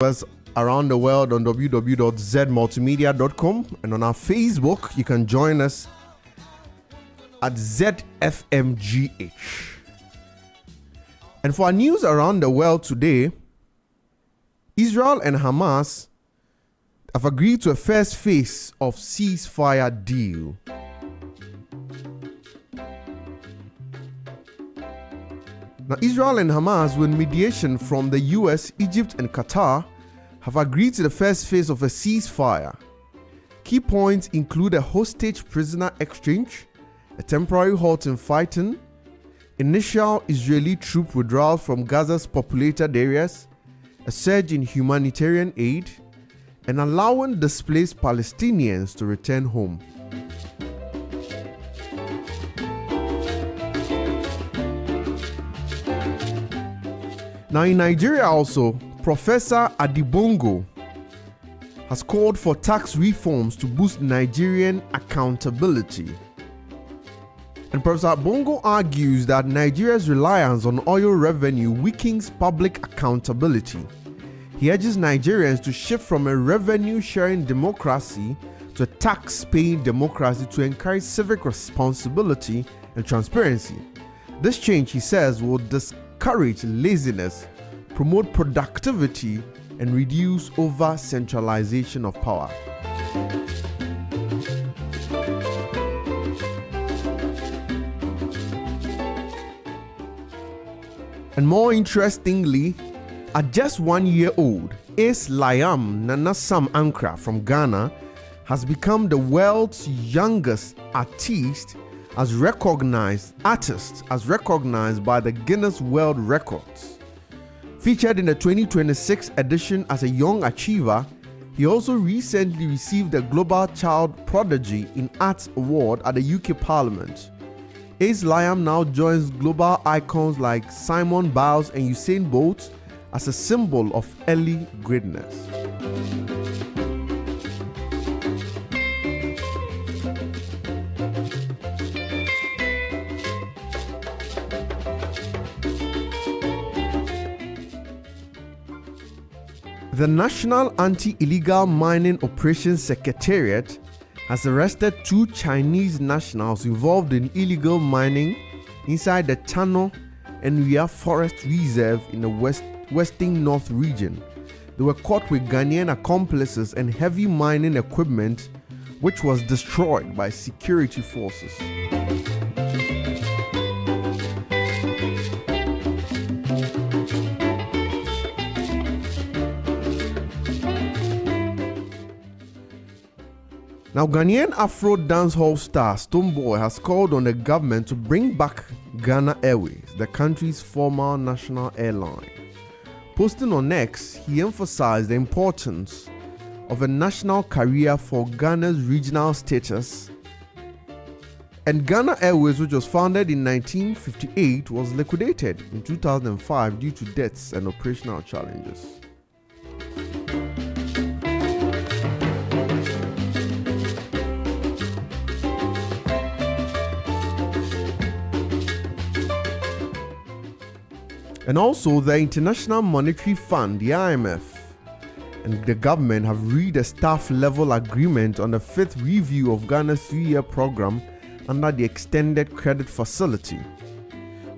Us around the world on www.zmultimedia.com, and on our Facebook you can join us at ZFMGH. And for our news around the world today, Israel and Hamas have agreed to a first phase of ceasefire deal. Now, Israel and Hamas, with mediation from the US, Egypt, and Qatar, have agreed to the first phase of a ceasefire. Key points include a hostage prisoner exchange, a temporary halt in fighting, initial Israeli troop withdrawal from Gaza's populated areas, a surge in humanitarian aid, and allowing displaced Palestinians to return home. Now, in Nigeria also, Professor Adibongo has called for tax reforms to boost Nigerian accountability. And Professor Bongo argues that Nigeria's reliance on oil revenue weakens public accountability. He urges Nigerians to shift from a revenue-sharing democracy to a tax-paying democracy to encourage civic responsibility and transparency. This change, he says, will discourage laziness, promote productivity, and reduce over-centralization of power. And more interestingly, at just 1 year old, Ace Liam Nanasam Ankra from Ghana has become the world's youngest artist as recognized by the Guinness World Records. Featured in the 2026 edition as a young achiever, he also recently received the Global Child Prodigy in Arts Award at the UK Parliament. Ace Liam now joins global icons like Simone Biles and Usain Bolt as a symbol of early greatness. The National Anti-Illegal Mining Operations Secretariat has arrested 2 Chinese nationals involved in illegal mining inside the Tano Enria Forest Reserve in the Western North region. They were caught with Ghanaian accomplices and heavy mining equipment, which was destroyed by security forces. Now, Ghanaian Afro dancehall star Stonebwoy has called on the government to bring back Ghana Airways, the country's former national airline. Posting on X, he emphasized the importance of a national carrier for Ghana's regional status. And Ghana Airways, which was founded in 1958, was liquidated in 2005 due to debts and operational challenges. And also, the International Monetary Fund, the IMF, and the government have reached a staff-level agreement on the 5th review of Ghana's 3-year program under the Extended Credit Facility.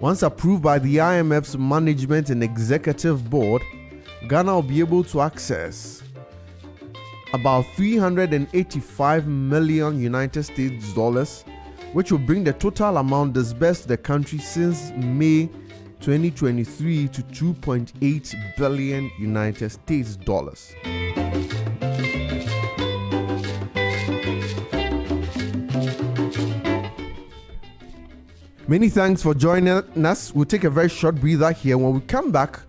Once approved by the IMF's Management and Executive Board, Ghana will be able to access about $385 million United States dollars, which will bring the total amount disbursed to the country since May 2023 to 2.8 billion United States dollars. Many thanks for joining us. We'll take a very short breather here. When we come back,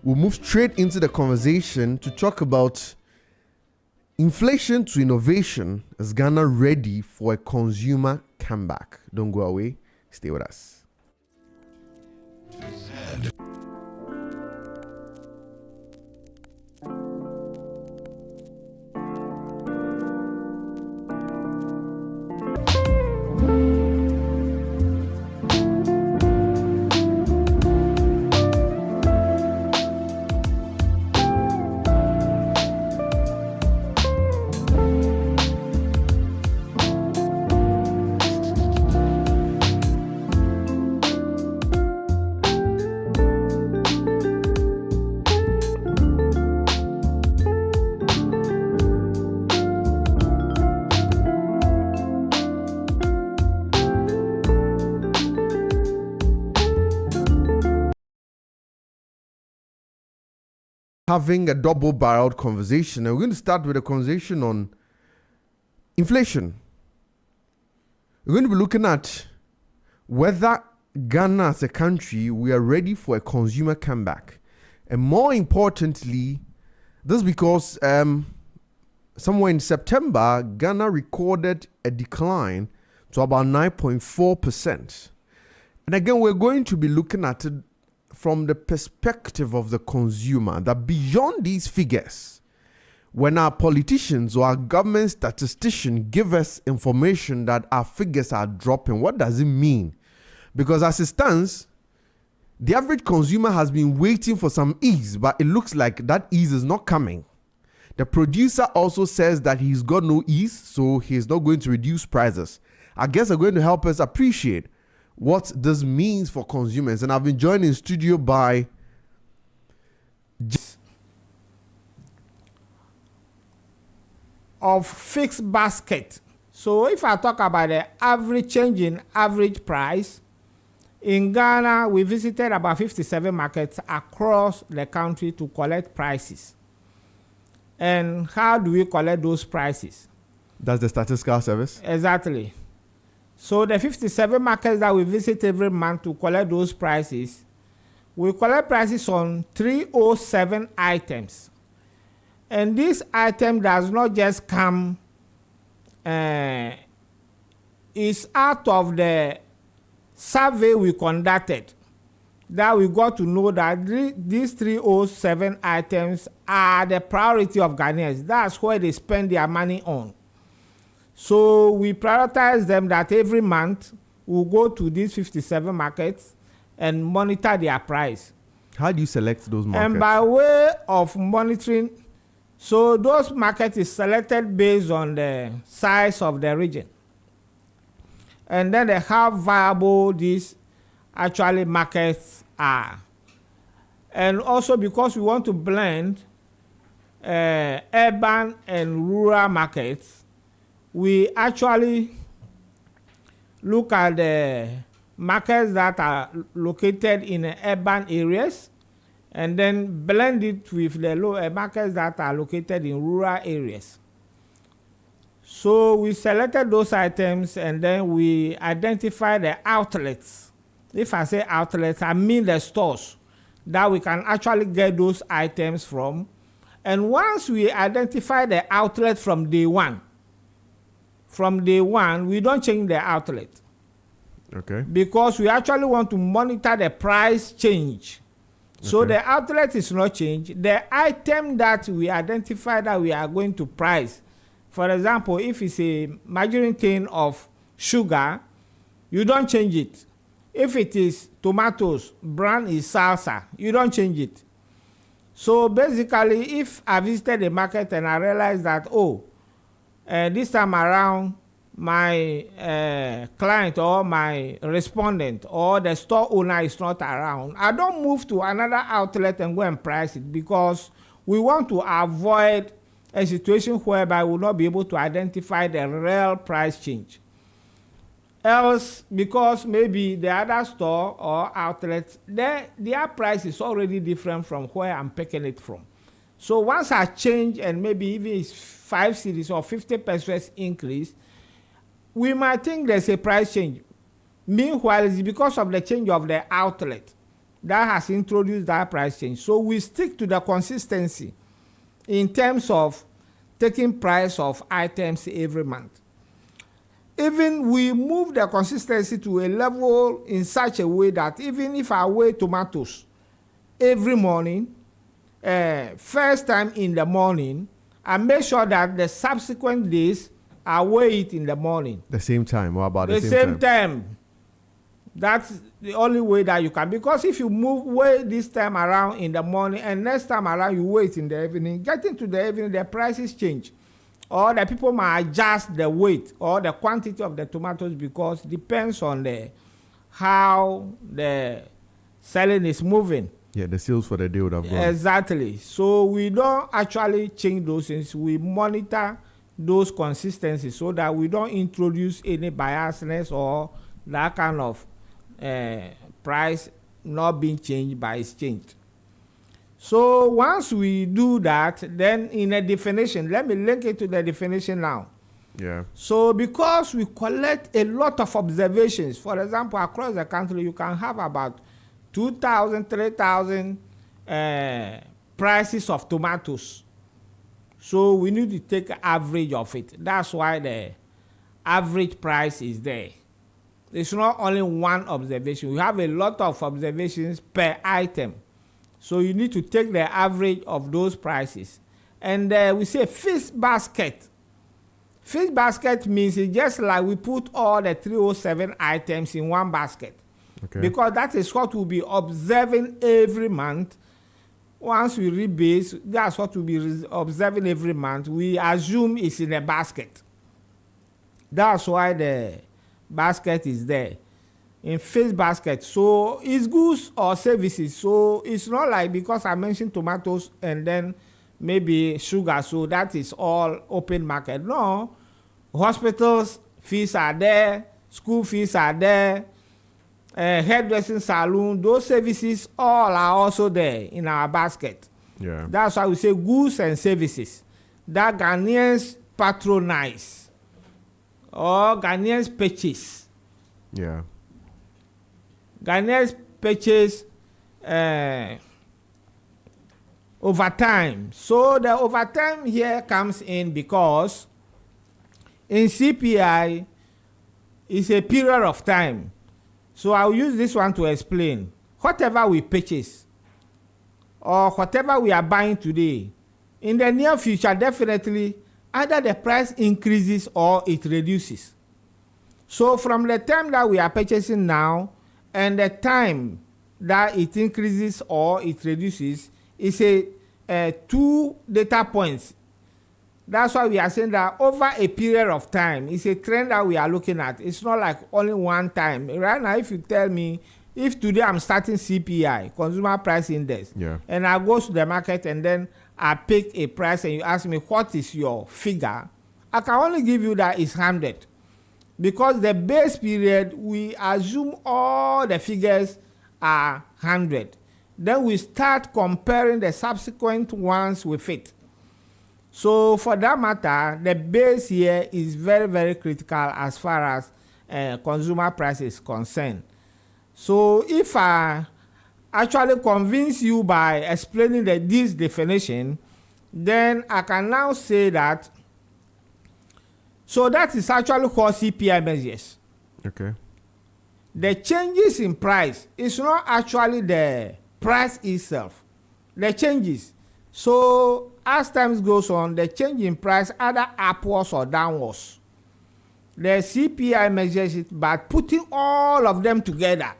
we'll move straight into the conversation to talk about inflation to innovation. Is Ghana ready for a consumer comeback? Don't go away. Stay with us. having a double-barreled conversation. And we're going to start with a conversation on inflation. We're going to be looking at whether Ghana as a country, we are ready for a consumer comeback. And more importantly, this is because somewhere in September, Ghana recorded a decline to about 9.4%. And again, we're going to be looking at it from the perspective of the consumer, that beyond these figures, when our politicians or our government statisticians give us information that our figures are dropping, what does it mean? Because as it stands, the average consumer has been waiting for some ease, but it looks like that ease is not coming. The producer also says that he's got no ease, so he's not going to reduce prices. I guess they're going to help us appreciate what this means for consumers. And I've been joined in studio by of fixed basket. So if I talk about the average change in average price, in Ghana, we visited about 57 markets across the country to collect prices. And how do we collect those prices? That's the statistical service? Exactly. So the 57 markets that we visit every month to collect those prices, we collect prices on 307 items. And this item does not just come, it's out of the survey we conducted that we got to know that these 307 items are the priority of Ghanaians. That's where they spend their money on. So we prioritize them that every month we'll go to these 57 markets and monitor their price. How do you select those markets? And by way of monitoring, so those markets is selected based on the size of the region. And then how viable these actually markets are. And also because we want to blend urban and rural markets, we actually look at the markets that are located in urban areas and then blend it with the markets that are located in rural areas. So we selected those items and then we identify the outlets. If I say outlets, I mean the stores that we can actually get those items from. And once we identify the outlet from day one, we don't change the outlet. Okay. Because we actually want to monitor the price change. So the outlet is not changed. The item that we identify that we are going to price, for example, if it's a margarine cane of sugar, you don't change it. If it is tomatoes, brand is salsa, you don't change it. So basically, if I visited the market and I realized that, this time around, my client or my respondent or the store owner is not around, I don't move to another outlet and go and price it, because we want to avoid a situation whereby we will not be able to identify the real price change. Else, because maybe the other store or outlet, their price is already different from where I'm picking it from. So once I change and maybe even it's 5 cedis or 50% increase, we might think there's a price change. Meanwhile, it's because of the change of the outlet that has introduced that price change. So we stick to the consistency in terms of taking price of items every month. Even we move the consistency to a level in such a way that even if I weigh tomatoes every morning, first time in the morning, I make sure that the subsequent days I weigh it in the morning. The same time? What about the same time? That's the only way that you can. Because if you weigh this time around in the morning and next time around you weigh it in the evening, getting to the evening, the prices change. Or the people might adjust the weight or the quantity of the tomatoes, because it depends on how the selling is moving. Yeah, the sales for the day would have gone. Exactly. So we don't actually change those things. We monitor those consistencies so that we don't introduce any biasness or that kind of price not being changed by exchange. So once we do that, then in a definition, let me link it to the definition now. Yeah. So because we collect a lot of observations, for example, across the country, you can have about 2,000, 3,000 prices of tomatoes. So we need to take an average of it. That's why the average price is there. It's not only one observation. We have a lot of observations per item. So you need to take the average of those prices. And we say fish basket. Fish basket means it's just like we put all the 307 items in one basket. Okay. Because that is what we'll be observing every month. Once we rebase, that's what we'll be observing every month. We assume it's in a basket. That's why the basket is there. In fish basket. So it's goods or services. So it's not like because I mentioned tomatoes and then maybe sugar. So that is all open market. No. Hospitals fees are there. School fees are there. Hairdressing salon. Those services all are also there in our basket. Yeah. That's why we say goods and services that Ghanaians patronize or Ghanaians purchase. Yeah. Ghanaians purchase overtime. So the overtime here comes in because in CPI is a period of time. So I'll use this one to explain. Whatever we purchase or whatever we are buying today, in the near future, definitely either the price increases or it reduces. So from the time that we are purchasing now and the time that it increases or it reduces is a 2 data points. That's why we are saying that over a period of time, it's a trend that we are looking at. It's not like only one time. Right now, if you tell me, if today I'm starting CPI, Consumer Price Index, Yeah. and I go to the market and then I pick a price and you ask me, what is your figure? I can only give you that it's 100. Because the base period, we assume all the figures are 100. Then we start comparing the subsequent ones with it. So for that matter, the base here is very, very critical as far as consumer price is concerned. So if I actually convince you by explaining this definition, then I can now say that, so that is actually what CPI measures. Okay. The changes in price is not actually the price itself. The changes. So as time goes on, the change in price either upwards or downwards. The CPI measures it by putting all of them together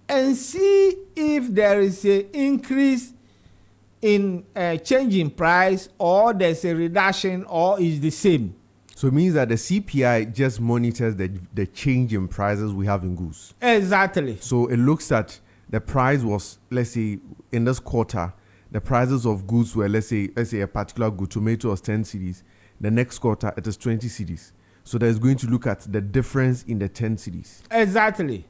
and see if there is an increase in change in price or there's a reduction or is the same. So it means that the CPI just monitors the change in prices we have in goods. Exactly. So it looks at the price was, let's say, in this quarter, the prices of goods were, let's say a particular good, tomato was 10 cedis. The next quarter, it is 20 cedis. So there's going to look at the difference in the 10 cedis. Exactly.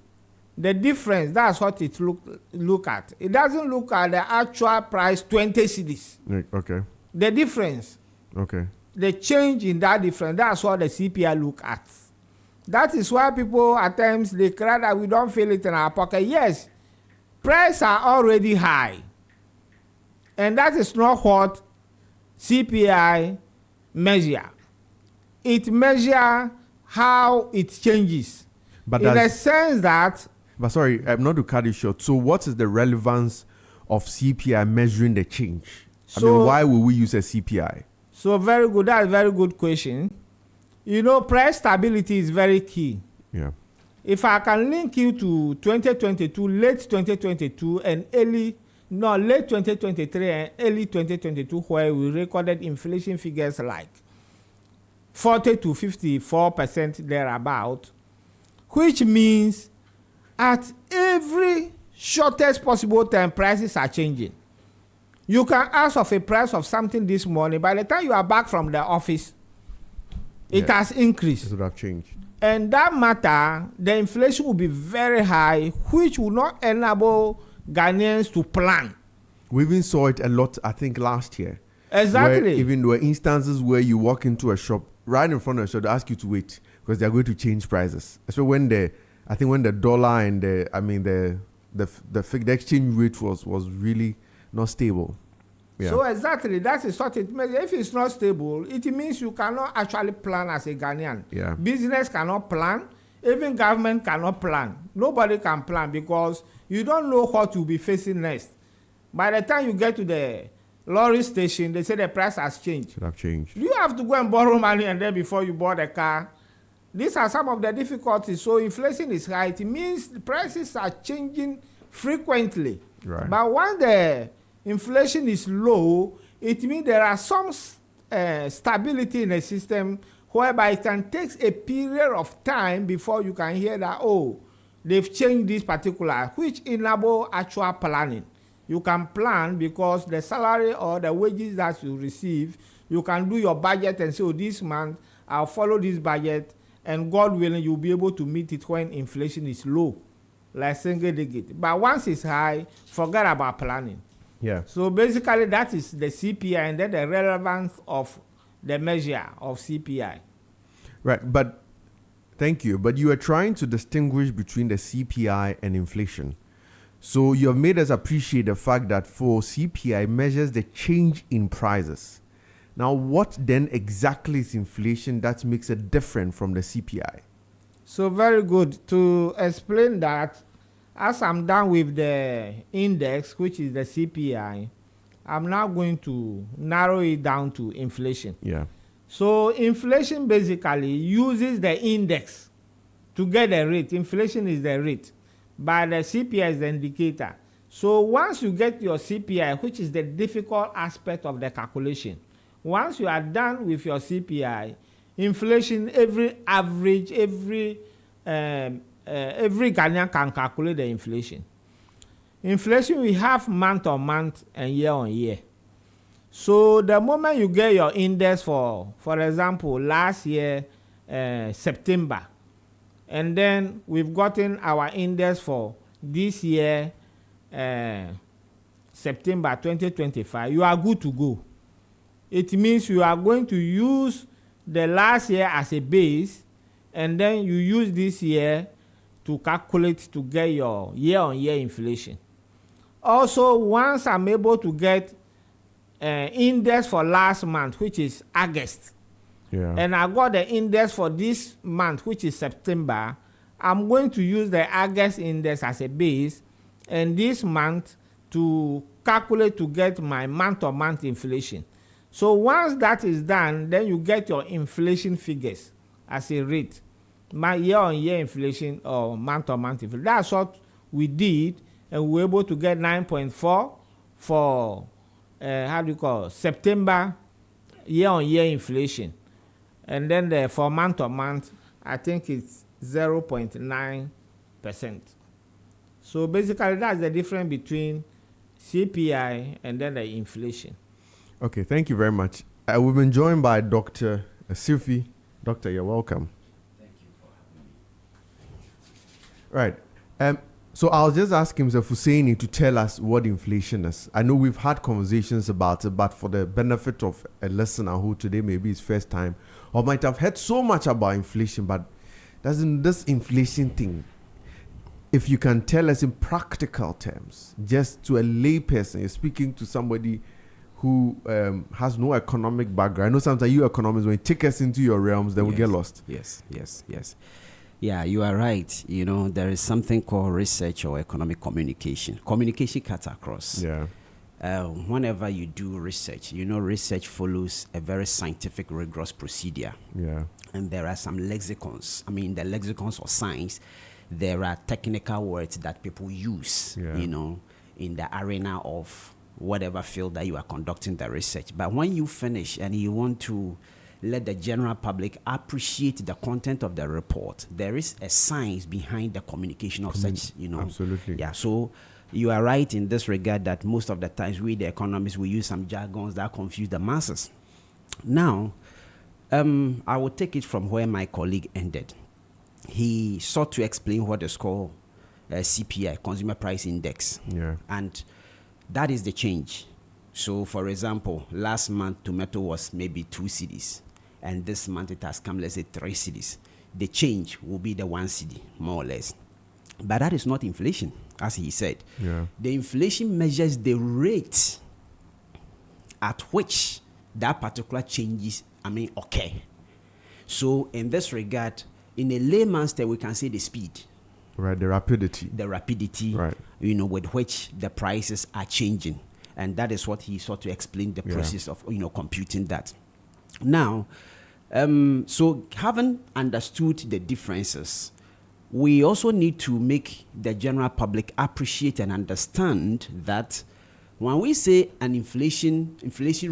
The difference, that's what it look at. It doesn't look at the actual price, 20 cedis. Okay. The difference. Okay. The change in that difference, that's what the CPI look at. That is why people at times, they cry that we don't feel it in our pocket. Yes, prices are already high. And that is not what CPI measure. It measure how it changes. But in the sense that... But sorry, I'm not to cut it short. So what is the relevance of CPI measuring the change? I mean, why will we use a CPI? So very good. That's a very good question. You know, price stability is very key. Yeah. If I can link you to 2022, late 2022 and late 2023 and early 2022, where we recorded inflation figures like 40 to 54% thereabout, which means at every shortest possible time, prices are changing. You can ask of a price of something this morning. By the time you are back from the office, it has increased. It would have changed. And that matter, the inflation will be very high, which will not enable Ghanaians to plan We even saw it a lot, I think, last year. Exactly. Where even there were instances where you walk into a shop, right in front of the shop, they ask you to wait because they're going to change prices. So when the dollar and the exchange rate was really not stable. Yeah. So exactly, that is what it means. If it's not stable, it means you cannot actually plan as a Ghanaian. Yeah. Business cannot plan. Even government cannot plan. Nobody can plan because you don't know what you'll be facing next. By the time you get to the lorry station, they say the price has changed. Should have changed. You have to go and borrow money and then before you board a car. These are some of the difficulties. So inflation is high. It means the prices are changing frequently. Right. But when the inflation is low, it means there are some stability in the system whereby it can take a period of time before you can hear that, oh, they've changed this particular, which enable actual planning. You can plan because the salary or the wages that you receive, you can do your budget and say, oh, this month I'll follow this budget, and God willing, you'll be able to meet it when inflation is low, like single digit. But once it's high, forget about planning. Yeah. So basically, that is the CPI and then the relevance of the measure of CPI. Right, but thank you. But you are trying to distinguish between the CPI and inflation. So you have made us appreciate the fact that for CPI measures the change in prices. Now, what then exactly is inflation that makes it different from the CPI? So very good. To explain that, as I'm done with the index, which is the CPI, I'm now going to narrow it down to inflation. Yeah. So inflation basically uses the index to get the rate. Inflation is the rate, but the CPI is the indicator. So once you get your CPI, which is the difficult aspect of the calculation, once you are done with your CPI, inflation, every Ghanaian can calculate the inflation. Inflation, we have month on month and year on year. So the moment you get your index for example, last year, September, and then we've gotten our index for this year, September 2025, you are good to go. It means you are going to use the last year as a base, and then you use this year to calculate to get your year-on-year inflation. Also, once I'm able to get index for last month, which is August, and I got the index for this month, which is September, I'm going to use the August index as a base, and this month to calculate to get my month-on-month inflation. So once that is done, then you get your inflation figures as a rate. My year-on-year inflation or month-on-month inflation. That's what we did, and we were able to get 9.4 for September year-on-year inflation. And then for month-on-month, I think it's 0.9%. So basically, that's the difference between CPI and then the inflation. Okay, thank you very much. We've been joined by Dr. Sylvie. Doctor, you're welcome. Thank you for having me. Right. So I'll just ask Mr. Husseini to tell us what inflation is. I know we've had conversations about it, but for the benefit of a listener who today maybe is first time or might have heard so much about inflation, but doesn't this inflation thing, if you can tell us in practical terms, just to a lay person, you're speaking to somebody who has no economic background. I know sometimes you economists, when you take us into your realms, then we get lost. Yes. Yeah, you are right. You know, there is something called research or economic communication. Communication cuts across. Yeah. Whenever you do research, you know, research follows a very scientific, rigorous procedure. Yeah. And there are some lexicons. I mean, the lexicons of science, there are technical words that people use, you know, in the arena of whatever field that you are conducting the research. But when you finish and you want to let the general public appreciate the content of the report, there is a science behind the communication of such, you know. Absolutely. Yeah, so you are right in this regard that most of the times we, the economists, we use some jargons that confuse the masses. Now, I will take it from where my colleague ended. He sought to explain what is called CPI, Consumer Price Index. Yeah. And That is the change. So, for example, last month tomato was maybe 2 cedis, and this month it has come, let's say, 3 cedis. The change will be the 1 cedi, more or less. But that is not inflation, as he said. Yeah. The inflation measures the rate at which that particular changes, occur. So, in this regard, in a layman's term, we can say the speed. Right, the rapidity. The rapidity, right, with which the prices are changing. And that is what he sought to explain the process of, computing that. Now, so having understood the differences, we also need to make the general public appreciate and understand that when we say an inflation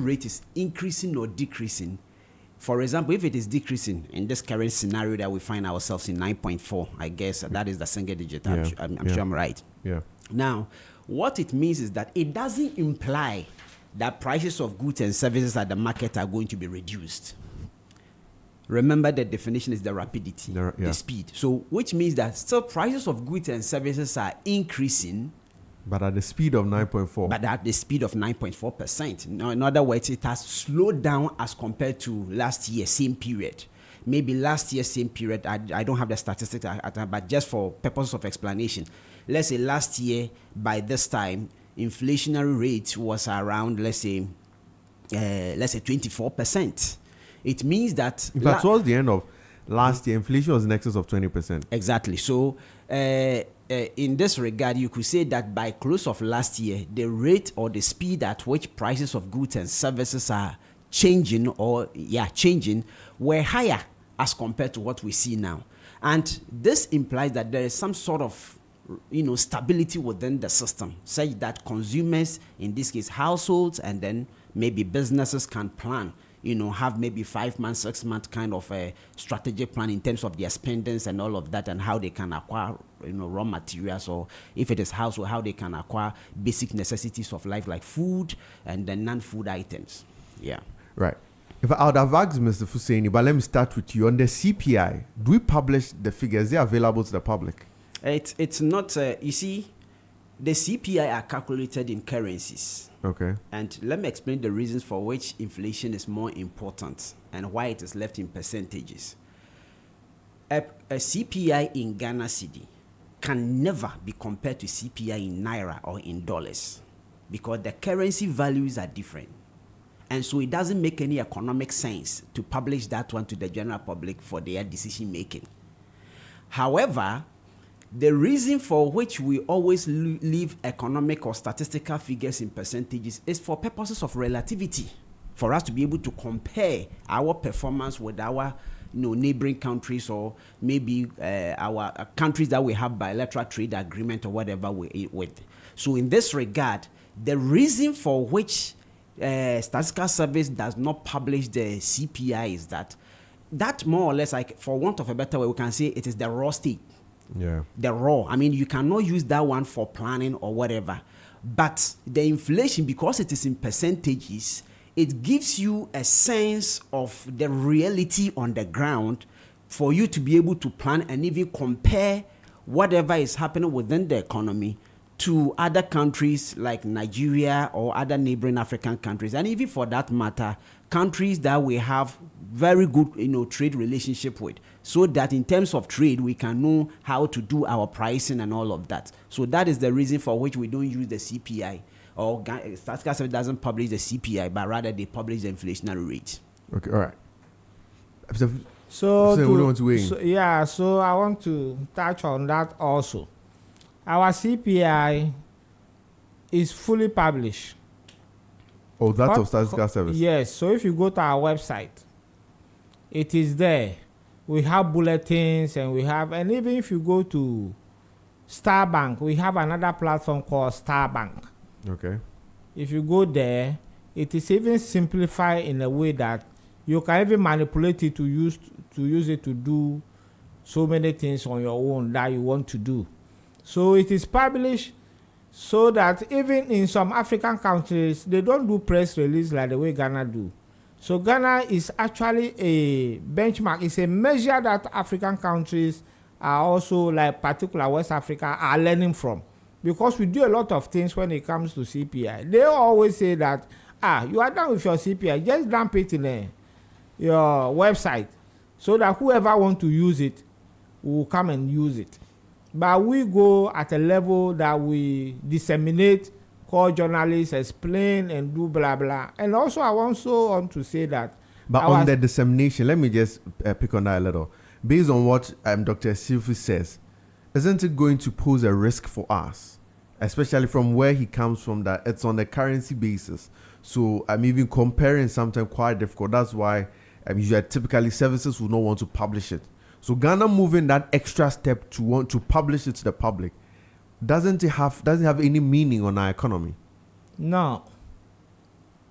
rate is increasing or decreasing, for example, if it is decreasing in this current scenario that we find ourselves in 9.4, I guess that is the single digit. I'm sure I'm right. Yeah. Now, what it means is that it doesn't imply that prices of goods and services at the market are going to be reduced. Remember, the definition is the rapidity, the speed. So, which means that still prices of goods and services are increasing, but at the speed of 9.4. But at the speed of 9.4%. In other words, it has slowed down as compared to last year, same period. Maybe last year, same period, I don't have the statistics, but just for purposes of explanation, let's say last year, by this time, inflationary rate was around, let's say 24%. It means that... In fact, towards the end of last year, inflation was in excess of 20%. Exactly. So, in this regard, you could say that by close of last year, the rate or the speed at which prices of goods and services are changing were higher as compared to what we see now. And this implies that there is some sort of stability within the system, such that consumers, in this case households, and then maybe businesses can plan, have maybe 5 months, 6 months kind of a strategic plan in terms of their spendings and all of that, and how they can acquire, raw materials, or if it is household, how they can acquire basic necessities of life like food and then non-food items. Yeah. Right. If I would have asked Mr. Fuseni, but let me start with you. On the CPI, do we publish the figures? They're available to the public. It's not, you see, the CPI are calculated in currencies. Okay. And let me explain the reasons for which inflation is more important and why it is left in percentages. A CPI in Ghana cedi can never be compared to CPI in Naira or in dollars, because the currency values are different. And so it doesn't make any economic sense to publish that one to the general public for their decision making. However, the reason for which we always leave economic or statistical figures in percentages is for purposes of relativity, for us to be able to compare our performance with our neighboring countries, or maybe our countries that we have bilateral trade agreement or whatever with. So in this regard, the reason for which Statistical Service does not publish the CPI is that more or less, like, for want of a better way, we can say it is the raw state. Yeah. The raw. I mean, you cannot use that one for planning or whatever. But the inflation, because it is in percentages, it gives you a sense of the reality on the ground for you to be able to plan and even compare whatever is happening within the economy to other countries like Nigeria or other neighboring African countries, and even for that matter, countries that we have very good, trade relationship with, so that in terms of trade, we can know how to do our pricing and all of that. So that is the reason for which we don't use the CPI, or Statistical Service doesn't publish the CPI, but rather they publish the inflationary rate. Okay, all right. So I want to touch on that also. Our CPI is fully published. Oh, that's of Statistical Service? Yes. So if you go to our website, it is there. We have bulletins, and even if you go to Starbank, we have another platform called Starbank. Okay. If you go there, it is even simplified in a way that you can even manipulate it to use it to do so many things on your own that you want to do. So it is published so that even in some African countries, they don't do press release like the way Ghana do. So Ghana is actually a benchmark. It's a measure that African countries are also, like particular West Africa, are learning from. because we do a lot of things when it comes to CPI. They always say that, you are done with your CPI, just dump it in your website so that whoever want to use it will come and use it. But we go at a level that we disseminate, call journalists, explain, and do blah blah. And also, I also want to say that. But on the dissemination, let me just pick on that a little. Based on what Dr. Silfi says, isn't it going to pose a risk for us, especially from where he comes from? That it's on the currency basis. So I'm even comparing sometimes quite difficult. That's why usually typically services will not want to publish it. So Ghana moving that extra step to want to publish it to the public, doesn't have any meaning on our economy? No,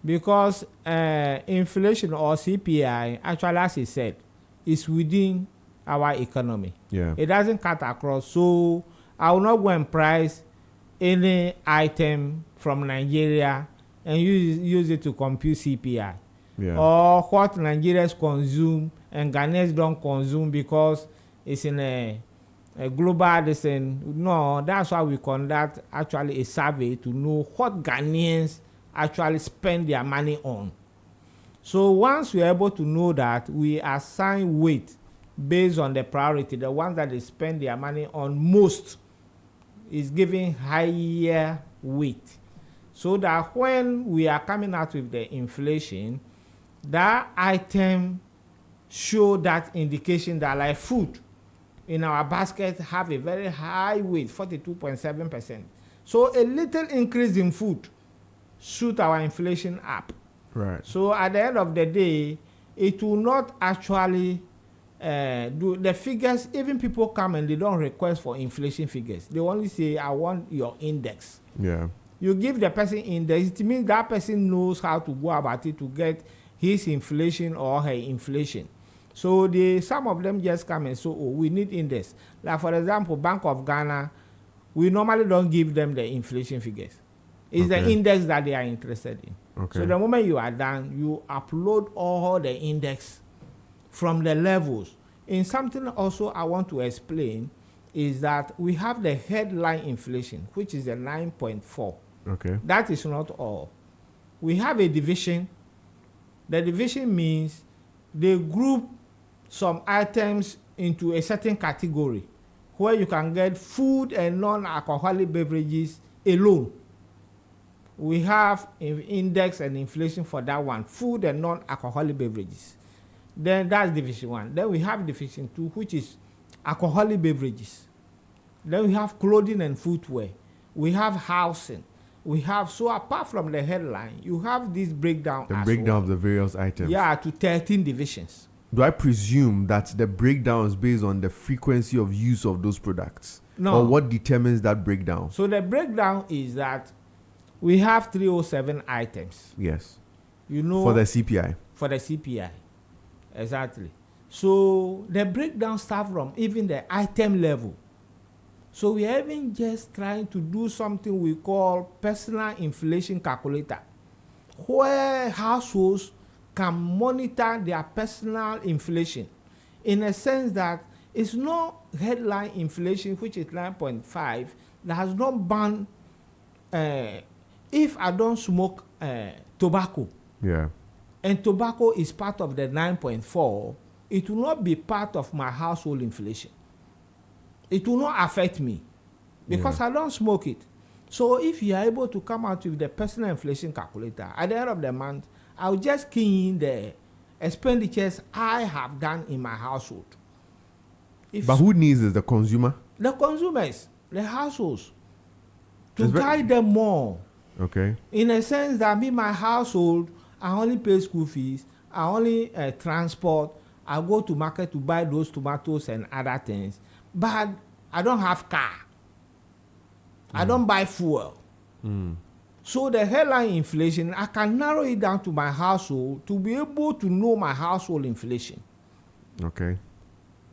because inflation or CPI, actually, as he said, is within our economy. Yeah, it doesn't cut across. So I will not go and price any item from Nigeria and use it to compute CPI. Yeah. Or what Nigerians consume and Ghanaians don't consume because it's in a global descent. No, that's why we conduct actually a survey to know what Ghanaians actually spend their money on. So once we're able to know that, we assign weight based on the priority. The ones that they spend their money on most is giving higher weight. So that when we are coming out with the inflation, that item show that indication that, like food in our basket have a very high weight, 42.7%. So a little increase in food shoot our inflation up. Right. So at the end of the day, it will not actually do the figures. Even people come and they don't request for inflation figures. They only say, I want your index. Yeah. You give the person index, it means that person knows how to go about it to get his inflation or her inflation. So some of them just come and say, we need index. Like for example, Bank of Ghana, we normally don't give them the inflation figures. It's the index that they are interested in. Okay. So the moment you are done, you upload all the index from the levels. In something also I want to explain is that we have the headline inflation, which is the 9.4. Okay. That is not all. We have a division. The division means they group some items into a certain category where you can get food and non-alcoholic beverages alone. We have index and inflation for that one, food and non-alcoholic beverages. Then that's division 1. Then we have division 2, which is alcoholic beverages. Then we have clothing and footwear. We have housing. We have, so apart from the headline, you have this breakdown. The breakdown of the various items. Yeah, to 13 divisions. Do I presume that the breakdown is based on the frequency of use of those products? No. Or what determines that breakdown? So the breakdown is that we have 307 items. Yes. You know. For the CPI. For the CPI. Exactly. So the breakdown starts from even the item level. So we are even just trying to do something we call personal inflation calculator, where households can monitor their personal inflation in a sense that it's not headline inflation, which is 9.5, that has not banned. If I don't smoke tobacco, yeah, and tobacco is part of the 9.4, it will not be part of my household inflation. It will not affect me because I don't smoke it. So if you are able to come out with the personal inflation calculator, at the end of the month, I'll just key in the expenditures I have done in my household. But who needs it? The consumer? The consumers, the households, to guide them more. Okay. In a sense that my household, I only pay school fees, I only transport, I go to market to buy those tomatoes and other things, but I don't have car. I don't buy fuel. So the headline inflation, I can narrow it down to my household to be able to know my household inflation. Okay.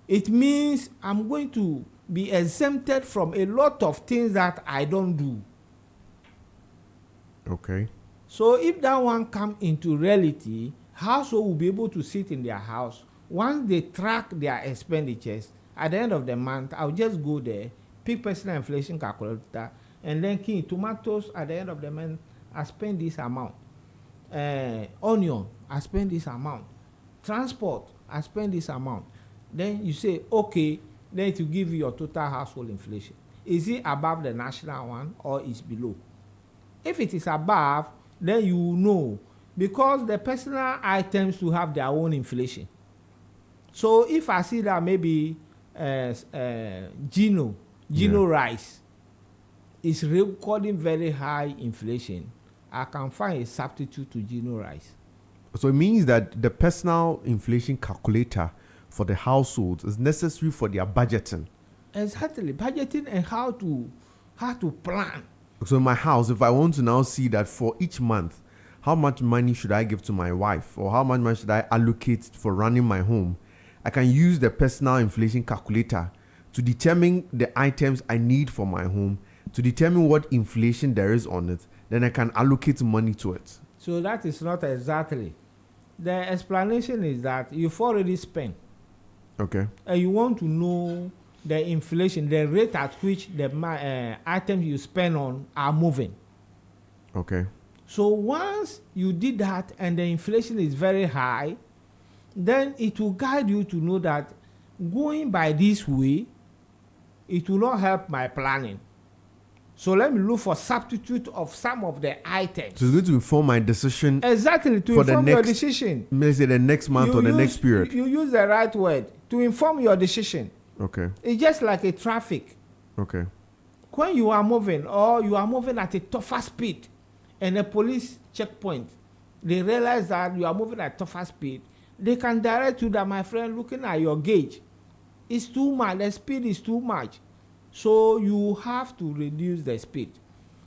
It means I'm going to be exempted from a lot of things that I don't do. Okay. So if that one come into reality, household will be able to sit in their house. Once they track their expenditures, at the end of the month, I'll just go there, pick personal inflation calculator, And then tomatoes at the end of the month, I spend this amount. Onion, I spend this amount. Transport, I spend this amount. Then you say, okay, then to give you your total household inflation. Is it above the national one or is below? If it is above, then you know, because the personal items to have their own inflation. So if I see that maybe Gino rice is recording very high inflation, I can find a substitute to Gino rice. So it means that the personal inflation calculator for the households is necessary for their budgeting. Exactly, budgeting and how to plan. So in my house, if I want to now see that for each month, how much money should I give to my wife, or how much money should I allocate for running my home, I can use the personal inflation calculator to determine the items I need for my home, to determine what inflation there is on it. Then I can allocate money to it. So that is not exactly. The explanation is that you've already spent. Okay. And you want to know the inflation, the rate at which the items you spend on are moving. Okay. So once you did that and the inflation is very high, then it will guide you to know that going by this way, it will not help my planning. So let me look for substitute of some of the items. So it's going to inform my decision. Exactly, to inform your decision. Let's say the next month or the next period. You use the right word to inform your decision. Okay. It's just like a traffic. Okay. When you are moving, or you are moving at a tougher speed, and a police checkpoint, they realize that you are moving at tougher speed, they can direct you that, my friend, looking at your gauge, it's too much, the speed is too much. So you have to reduce the speed.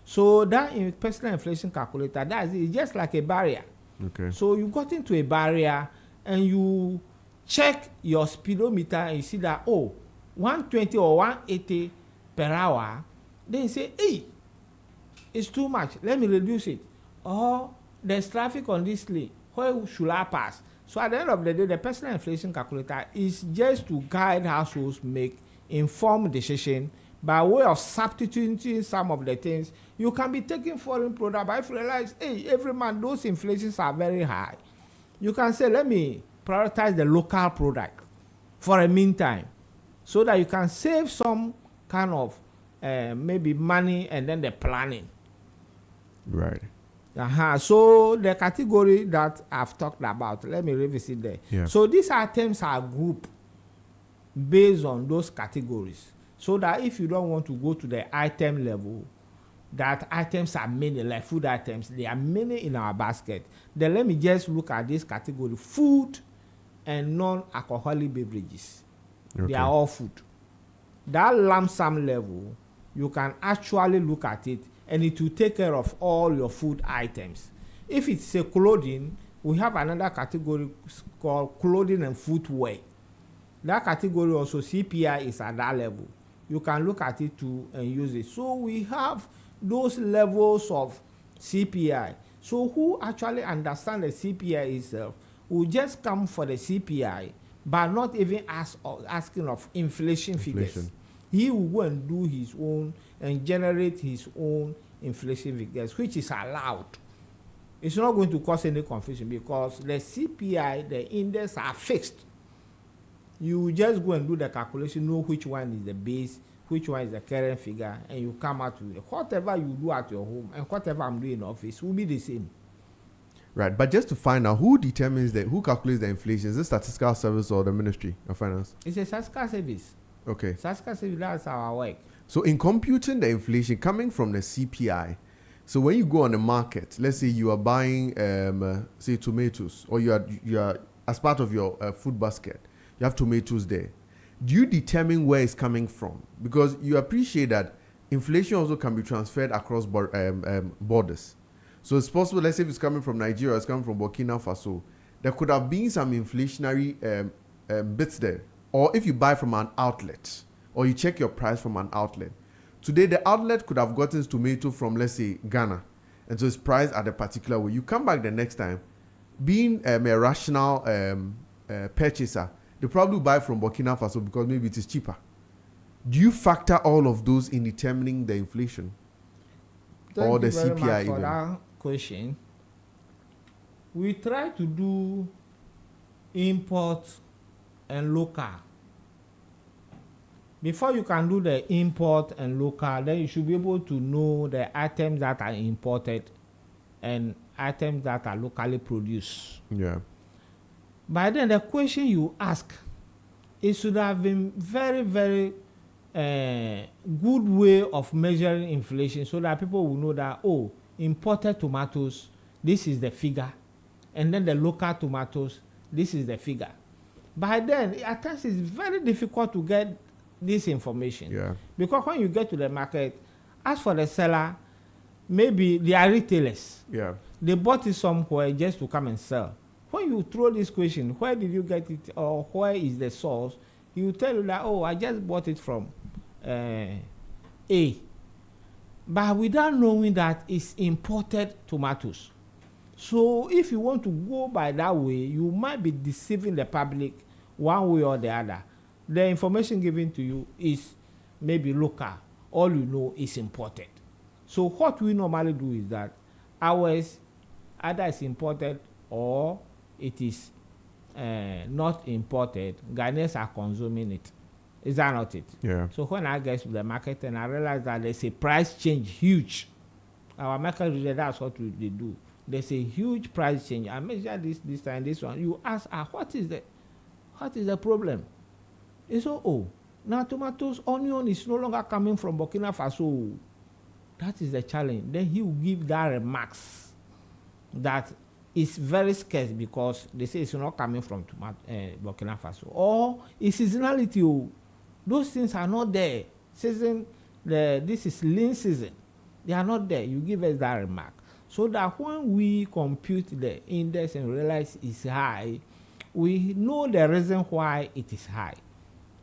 So that personal inflation calculator, that is just like a barrier. Okay. So you got into a barrier and you check your speedometer and you see that, 120 or 180 per hour. Then you say, hey, it's too much, let me reduce it. Or there's traffic on this lane, where should I pass? So at the end of the day, the personal inflation calculator is just to guide households make informed decision by way of substituting some of the things. You can be taking foreign product, but if you realize, hey, every month those inflations are very high, you can say, let me prioritize the local product for a meantime, so that you can save some kind of maybe money and then the planning. Right. So the category that I've talked about, let me revisit there. Yeah. So these items are grouped based on those categories, so that if you don't want to go to the item level, that items are many, like food items, there are many in our basket. Then let me just look at this category: food and non-alcoholic beverages. Okay. They are all food. That lump sum level, you can actually look at it, and it will take care of all your food items. If it's a clothing, we have another category called clothing and footwear. That category also, CPI is at that level. You can look at it too and use it. So we have those levels of CPI. So who actually understand the CPI itself will just come for the CPI, but not even asking of inflation figures. He will go and do his own and generate his own inflation figures, which is allowed. It's not going to cause any confusion, because the CPI, the index are fixed. You just go and do the calculation, know which one is the base, which one is the current figure, and you come out with it. Whatever you do at your home and whatever I'm doing in office will be the same. Right, but just to find out who calculates the inflation, is it Statistical Service or the Ministry of Finance? It's a statistical service. Okay. Statistical service, that's our work. So in computing the inflation coming from the CPI, so when you go on the market, let's say you are buying, say tomatoes, or you are as part of your food basket, you have tomatoes there. Do you determine where it's coming from? Because you appreciate that inflation also can be transferred across borders. So it's possible, let's say if it's coming from Nigeria, it's coming from Burkina Faso, there could have been some inflationary bits there. Or if you buy from an outlet, or you check your price from an outlet. Today, the outlet could have gotten tomato from, let's say, Ghana, and so it's priced at a particular way. You come back the next time, being a rational purchaser, they probably buy from Burkina Faso because maybe it is cheaper. Do you factor all of those in determining the inflation? Thank or the you very CPI much for even? that question. We try to do import and local. Before you can do the import and local, then you should be able to know the items that are imported and items that are locally produced. Yeah. By then, the question you ask, it should have been very, very good way of measuring inflation so that people will know that, oh, imported tomatoes, this is the figure. And then the local tomatoes, this is the figure. By then, at times it's very difficult to get this information. Yeah. Because when you get to the market, as for the seller, maybe they are retailers. Yeah. They bought it somewhere just to come and sell. When you throw this question, where did you get it or where is the source, he will tell you that, oh, I just bought it from A. But without knowing that it's imported tomatoes. So if you want to go by that way, you might be deceiving the public one way or the other. The information given to you is maybe local. All you know is imported. So what we normally do is that ours either is imported or it is not imported. Ghanaians are consuming it. Is that not it? Yeah. So when I get to the market and I realize that there's a price change, huge. Our market reader, that's what they do. There's a huge price change. I measure this time, this one. You ask, what is the problem? It's now tomatoes, onion is no longer coming from Burkina Faso. That is the challenge. Then he will give that remarks that is very scarce because they say it's not coming from Burkina Faso. Or it's seasonality. Those things are not there. This is lean season. They are not there. You give us that remark. So that when we compute the index and realize it's high, we know the reason why it is high.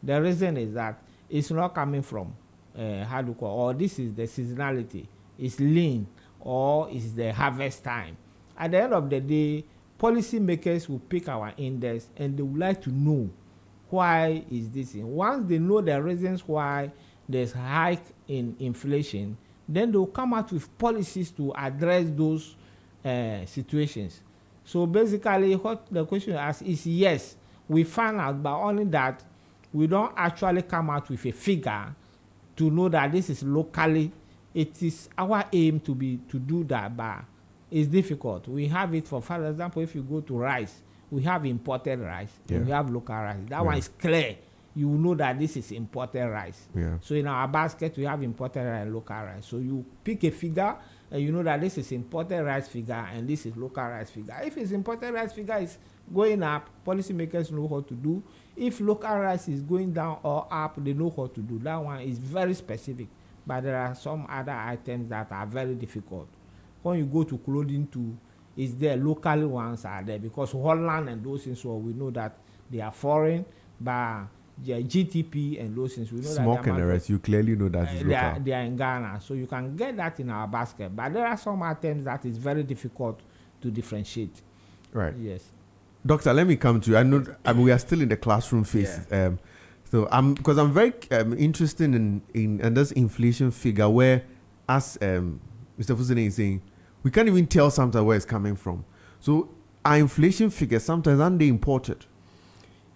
The reason is that it's not coming from or this is the seasonality, it's lean, or it's the harvest time. At the end of the day, policymakers will pick our index and they would like to know why is this in. Once they know the reasons why there's hike in inflation, then they'll come out with policies to address those situations. So basically, what the question asks is, yes, we find out, but only that we don't actually come out with a figure to know that this is locally. It is our aim to do that, but it's difficult. We have it for example, if you go to rice, we have imported rice, and we have local rice. That one is clear. You will know that this is imported rice. Yeah. So in our basket, we have imported rice and local rice. So you pick a figure, and you know that this is imported rice figure, and this is local rice figure. If it's imported rice figure is going up, policymakers know what to do. If local rice is going down or up, they know what to do. That one is very specific. But there are some other items that are very difficult. When you go to clothing too, it's there. Local ones are there because Holland and those things, so we know that they are foreign, but their GTP and those things, we know Smoke that and the rest, you clearly know that is local. they are in Ghana, so you can get that in our basket. But there are some items that is very difficult to differentiate. Right. Yes. Doctor, let me come to you. I know we are still in the classroom phase. Yeah. So because I'm very interested in this inflation figure where, as Mr. Fusene is saying, we can't even tell sometimes where it's coming from. So our inflation figures sometimes aren't they imported?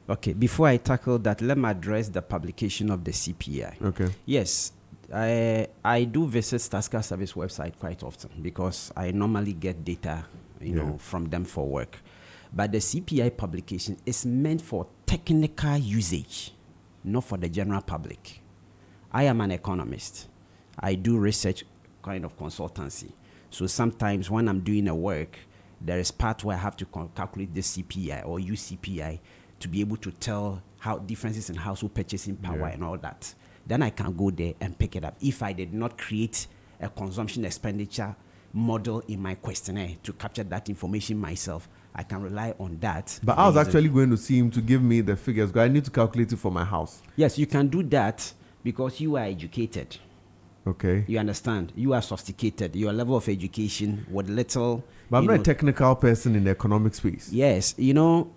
Okay, before I tackle that, let me address the publication of the CPI. Okay. Yes, I do visit Stasca Service website quite often because I normally get data, you know, from them for work. But the CPI publication is meant for technical usage, not for the general public. I am an economist. I do research kind of consultancy. So sometimes when I'm doing a work, there is part where I have to calculate the CPI or use CPI to be able to tell how differences in household purchasing power and all that. Then I can go there and pick it up. If I did not create a consumption expenditure model in my questionnaire to capture that information myself, I can rely on that. But I was actually going to see him to give me the figures because I need to calculate it for my house. Yes, you can do that because you are educated. Okay. You understand? You are sophisticated. Your level of education with little... But I'm not a technical person in the economic space. Yes. You know,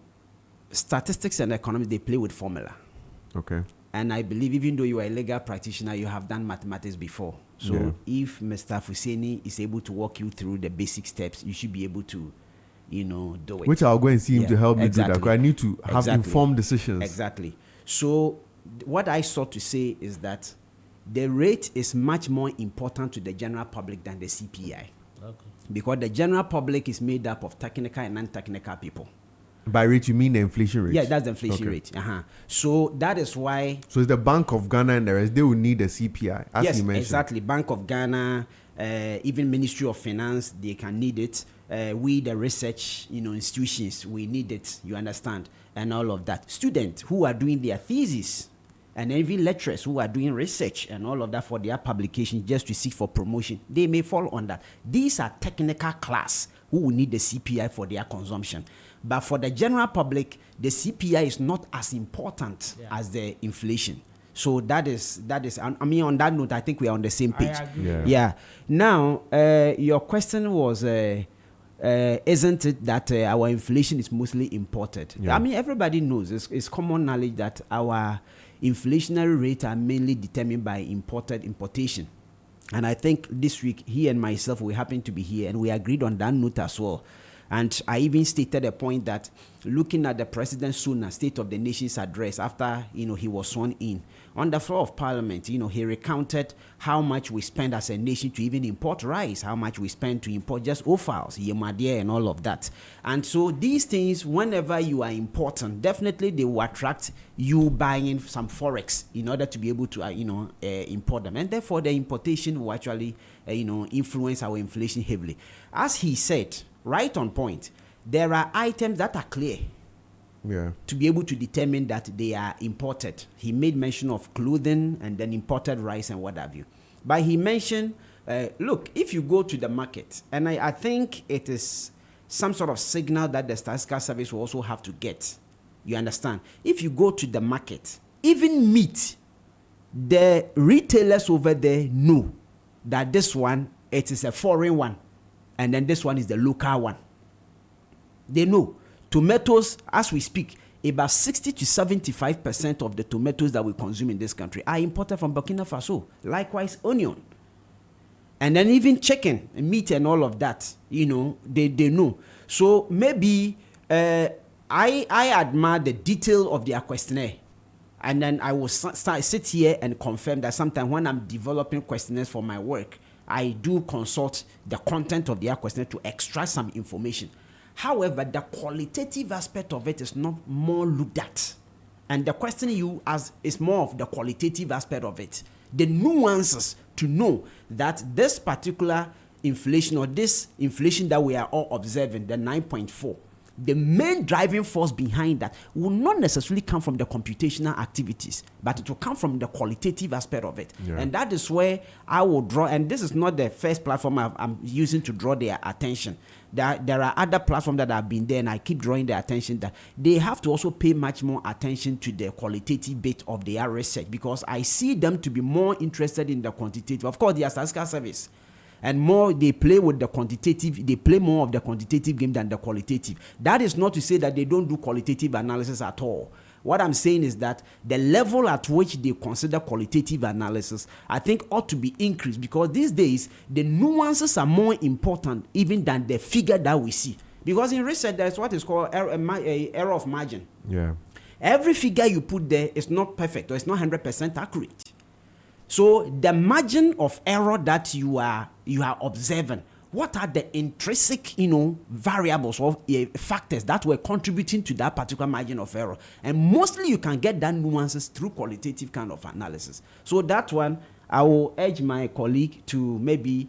statistics and economics, they play with formula. Okay. And I believe even though you are a legal practitioner, you have done mathematics before. So if Mr. Fuseni is able to walk you through the basic steps, you should be able to, do it. Which I'll go and see him to help me do that. Because I need to have informed decisions. Exactly. So what I sought to say is that the rate is much more important to the general public than the CPI. Okay. Because the general public is made up of technical and non-technical people. By rate, you mean the inflation rate? Yeah, that's the inflation rate. So that is why... So it's the Bank of Ghana and the rest, they will need the CPI, as you mentioned. Exactly. Bank of Ghana, even Ministry of Finance, they can need it. We, the research institutions, we need it, you understand, and all of that. Students who are doing their thesis, and even lecturers who are doing research and all of that for their publication just to seek for promotion, they may fall on that. These are technical class who will need the CPI for their consumption. But for the general public, the CPI is not as important as the inflation. So that is. I mean, on that note, I think we are on the same page. I agree. Yeah. Now, your question was, isn't it that our inflation is mostly imported? Yeah. I mean, everybody knows. It's common knowledge that our inflationary rate are mainly determined by importation. And I think this week, he and myself, we happen to be here, and we agreed on that note as well. And I even stated a point that looking at the President Suna State of the Nation's address after, he was sworn in, on the floor of Parliament, he recounted how much we spend as a nation to even import rice, how much we spend to import just offals, yemadia and all of that. And so these things, whenever you are important, definitely they will attract you buying some forex in order to be able to, import them. And therefore, the importation will actually, influence our inflation heavily. As he said, right on point, there are items that are clear to be able to determine that they are imported. He made mention of clothing and then imported rice and what have you. But he mentioned, look, if you go to the market, and I think it is some sort of signal that the Statistical Service will also have to get. You understand? If you go to the market, even meat, the retailers over there know that this one, it is a foreign one. And then this one is the local one. They know. Tomatoes, as we speak, about 60 to 75% of the tomatoes that we consume in this country are imported from Burkina Faso. Likewise, onion. And then even chicken, meat and all of that, they know. So maybe I admire the detail of their questionnaire. And then I will sit here and confirm that sometimes when I'm developing questionnaires for my work, I do consult the content of their questionnaire to extract some information. However, the qualitative aspect of it is not more looked at. And the question you ask is more of the qualitative aspect of it. The nuances to know that this particular inflation or this inflation that we are all observing, the 9.4, the main driving force behind that will not necessarily come from the computational activities, but it will come from the qualitative aspect of it. Yeah. And that is where I will draw, and this is not the first platform I'm using to draw their attention. There are other platforms that have been there, and I keep drawing their attention that they have to also pay much more attention to the qualitative bit of their research, because I see them to be more interested in the quantitative. Of course, they are Statistical Service. And more they play with the quantitative, they play more of the quantitative game than the qualitative. That is not to say that they don't do qualitative analysis at all. What I'm saying is that the level at which they consider qualitative analysis, I think, ought to be increased, because these days the nuances are more important even than the figure that we see. Because in research, there's what is called error of margin. Yeah. Every figure you put there is not perfect, or it's not 100% accurate. So the margin of error that you are observing, what are the intrinsic, variables or factors that were contributing to that particular margin of error? And mostly you can get that nuances through qualitative kind of analysis. So that one, I will urge my colleague to maybe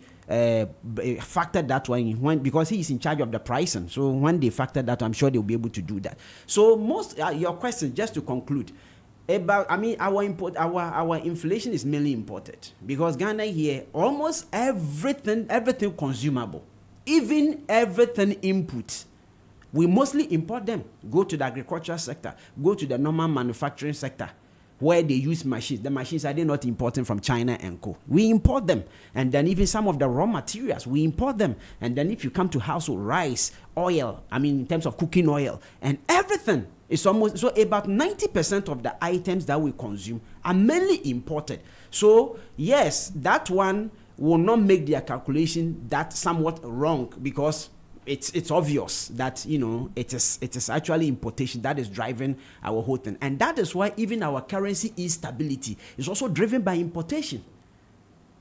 factor that one in because he is in charge of the pricing. So when they factor that, I'm sure they'll be able to do that. So your question, just to conclude, our inflation is mainly imported, because Ghana here, almost everything consumable, even everything input, we mostly import them. Go to the agricultural sector, go to the normal manufacturing sector, where they use machines. The machines, are they not importing from China and co? We import them. And then even some of the raw materials, we import them. And then if you come to household, rice, oil, in terms of cooking oil, and everything, It's almost, so about 90% of the items that we consume are mainly imported. So yes, that one will not make their calculation that somewhat wrong, because it's obvious that, you know, it is actually importation that is driving our whole thing. And that is why even our currency instability is also driven by importation.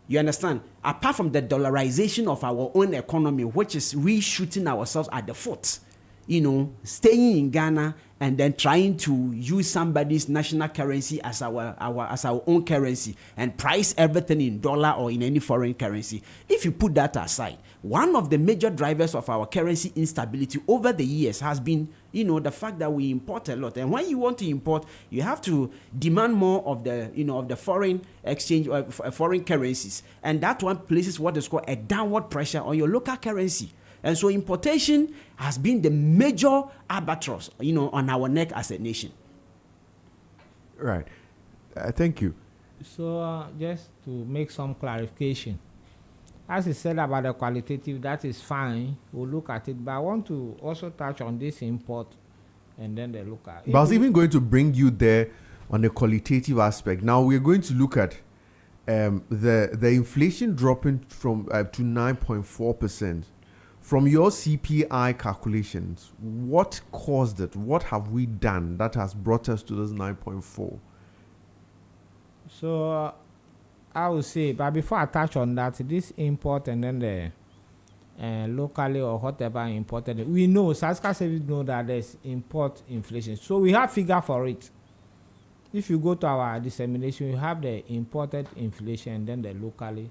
You understand? Apart from the dollarization of our own economy, which is we shooting ourselves at the foot, you know, staying in Ghana and then trying to use somebody's national currency as our own currency and price everything in dollar or in any foreign currency. If you put that aside, one of the major drivers of our currency instability over the years has been, you know, the fact that we import a lot. And when you want to import, you have to demand more of the, you know, of the foreign exchange or foreign currencies. And that one places what is called a downward pressure on your local currency. And so importation has been the major albatross, you know, on our neck as a nation. Right. Thank you. So just to make some clarification, as you said about the qualitative, that is fine. We'll look at it. But I want to also touch on this import and then the local. But I was even going to bring you there on the qualitative aspect. Now we're going to look at the inflation dropping from to 9.4%. From your CPI calculations, what caused it? What have we done that has brought us to this 9.4? So I would say, but before I touch on that, this import and then the locally or whatever imported, we know, Saska Service know that there's import inflation. So we have figure for it. If you go to our dissemination, you have the imported inflation and then the locally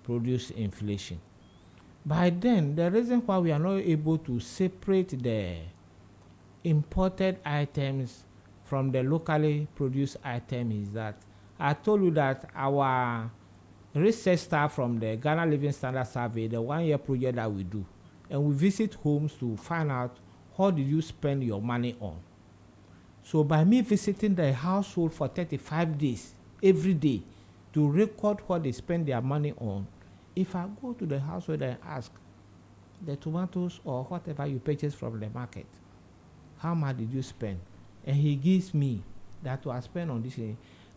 produced inflation. By then, the reason why we are not able to separate the imported items from the locally produced item is that I told you that our research staff from the Ghana Living Standard Survey, the 1-year project that we do, and we visit homes to find out how did you spend your money on. So by me visiting the household for 35 days, every day, to record what they spend their money on, if I go to the household and ask the tomatoes or whatever you purchase from the market, how much did you spend? And he gives me that was spent on this thing.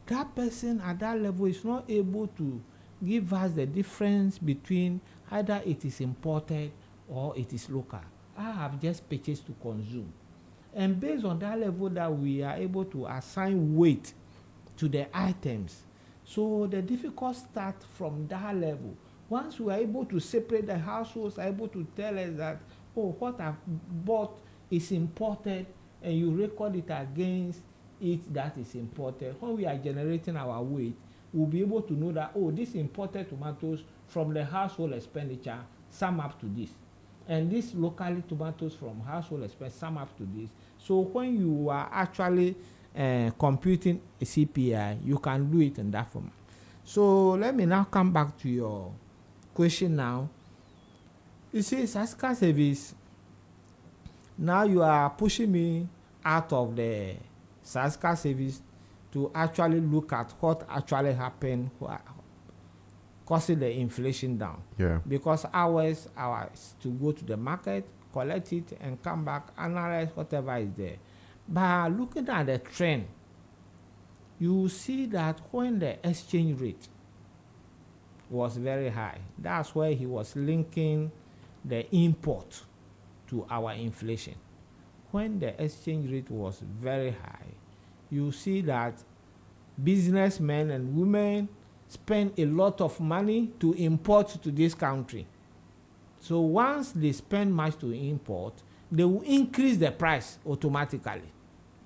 That person at that level is not able to give us the difference between either it is imported or it is local. I have just purchased to consume. And based on that level that we are able to assign weight to the items. So the difficult start from that level. Once we are able to separate, the households are able to tell us that, oh, what I've bought is imported, and you record it against it that is imported. When we are generating our weight, we'll be able to know that, oh, this imported tomatoes from the household expenditure sum up to this. And these locally tomatoes from household expense sum up to this. So when you are actually computing a CPI, you can do it in that format. So let me now come back to your question now. You see, Saska Service, now you are pushing me out of the Saska Service to actually look at what actually happened, causing the inflation down. Yeah. Because ours to go to the market, collect it, and come back, analyze whatever is there. By looking at the trend, you see that when the exchange rate was very high, that's where he was linking the import to our inflation. When the exchange rate was very high, you see that businessmen and women spend a lot of money to import to this country. So once they spend much to import, they will increase the price automatically.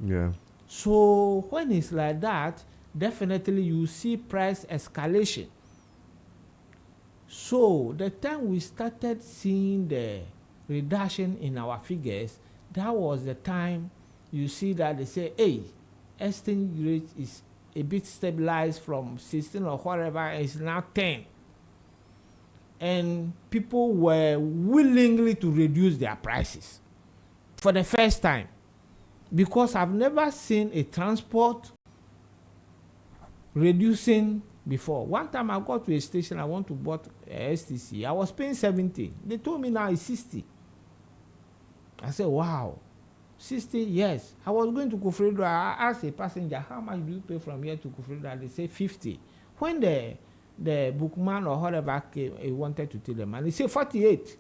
Yeah. So when it's like that, definitely you see price escalation. So the time we started seeing the reduction in our figures, that was the time you see that they say, hey, exchange rate is a bit stabilized from 16 or whatever, it's now 10. And people were willingly to reduce their prices for the first time. Because I've never seen a transport reducing before. One time I got to a station, I want to buy a STC. I was paying 70. They told me now it's 60. I said, wow. 60, yes. I was going to Kufrido. I asked a passenger, how much do you pay from here to Kufrido? They say 50. When the bookman or whatever came, he wanted to tell them, and he said 48.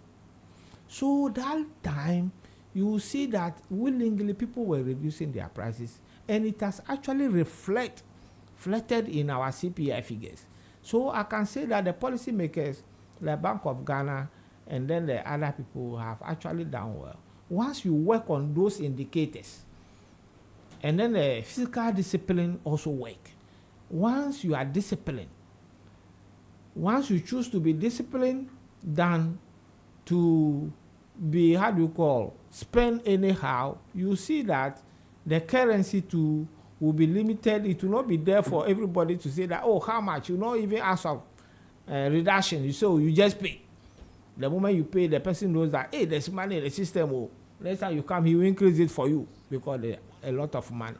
So that time, you will see that willingly people were reducing their prices, and it has actually reflected in our CPI figures. So I can say that the policymakers, the Bank of Ghana, and then the other people have actually done well. Once you work on those indicators, and then the physical discipline also work. Once you are disciplined, once you choose to be disciplined than to be, spend anyhow, you see that the currency too will be limited. It will not be there for everybody to say that, oh, how much? You not even ask of reduction. You say, oh, you just pay. The moment you pay, the person knows that, hey, there's money in the system. Oh, next time you come, he will increase it for you because there's a lot of money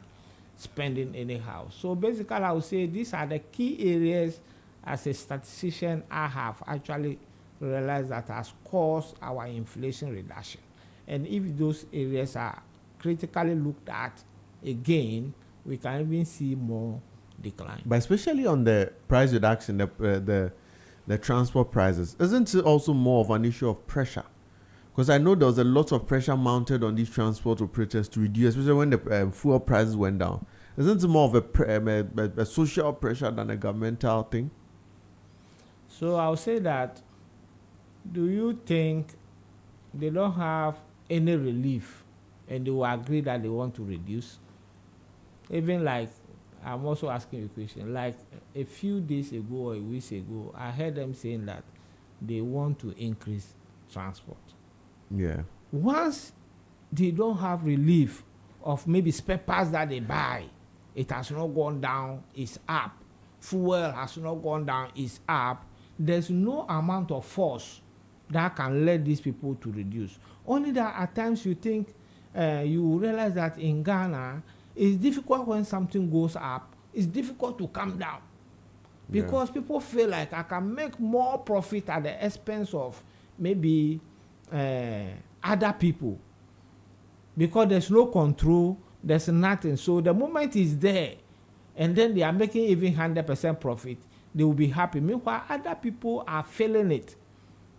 spending anyhow. So basically, I would say these are the key areas as a statistician I have actually realized that has caused our inflation reduction. And if those areas are critically looked at again, we can even see more decline. But especially on the price reduction, the transport prices, isn't it also more of an issue of pressure? Because I know there was a lot of pressure mounted on these transport operators to reduce, especially when the fuel prices went down. Isn't it more of a social pressure than a governmental thing? So I'll say that, do you think they don't have any relief and they will agree that they want to reduce? Even like, I'm also asking you a question, like a few days ago or a week ago, I heard them saying that they want to increase transport. Yeah. Once they don't have relief of maybe spare parts that they buy, it has not gone down, it's up. Fuel has not gone down, it's up. There's no amount of force that can let these people to reduce. Only that at times you think, you realize that in Ghana, it's difficult when something goes up, it's difficult to come down. Because people feel like I can make more profit at the expense of maybe other people. Because there's no control, there's nothing. So the moment is there, and then they are making even 100% profit, they will be happy. Meanwhile, other people are feeling it.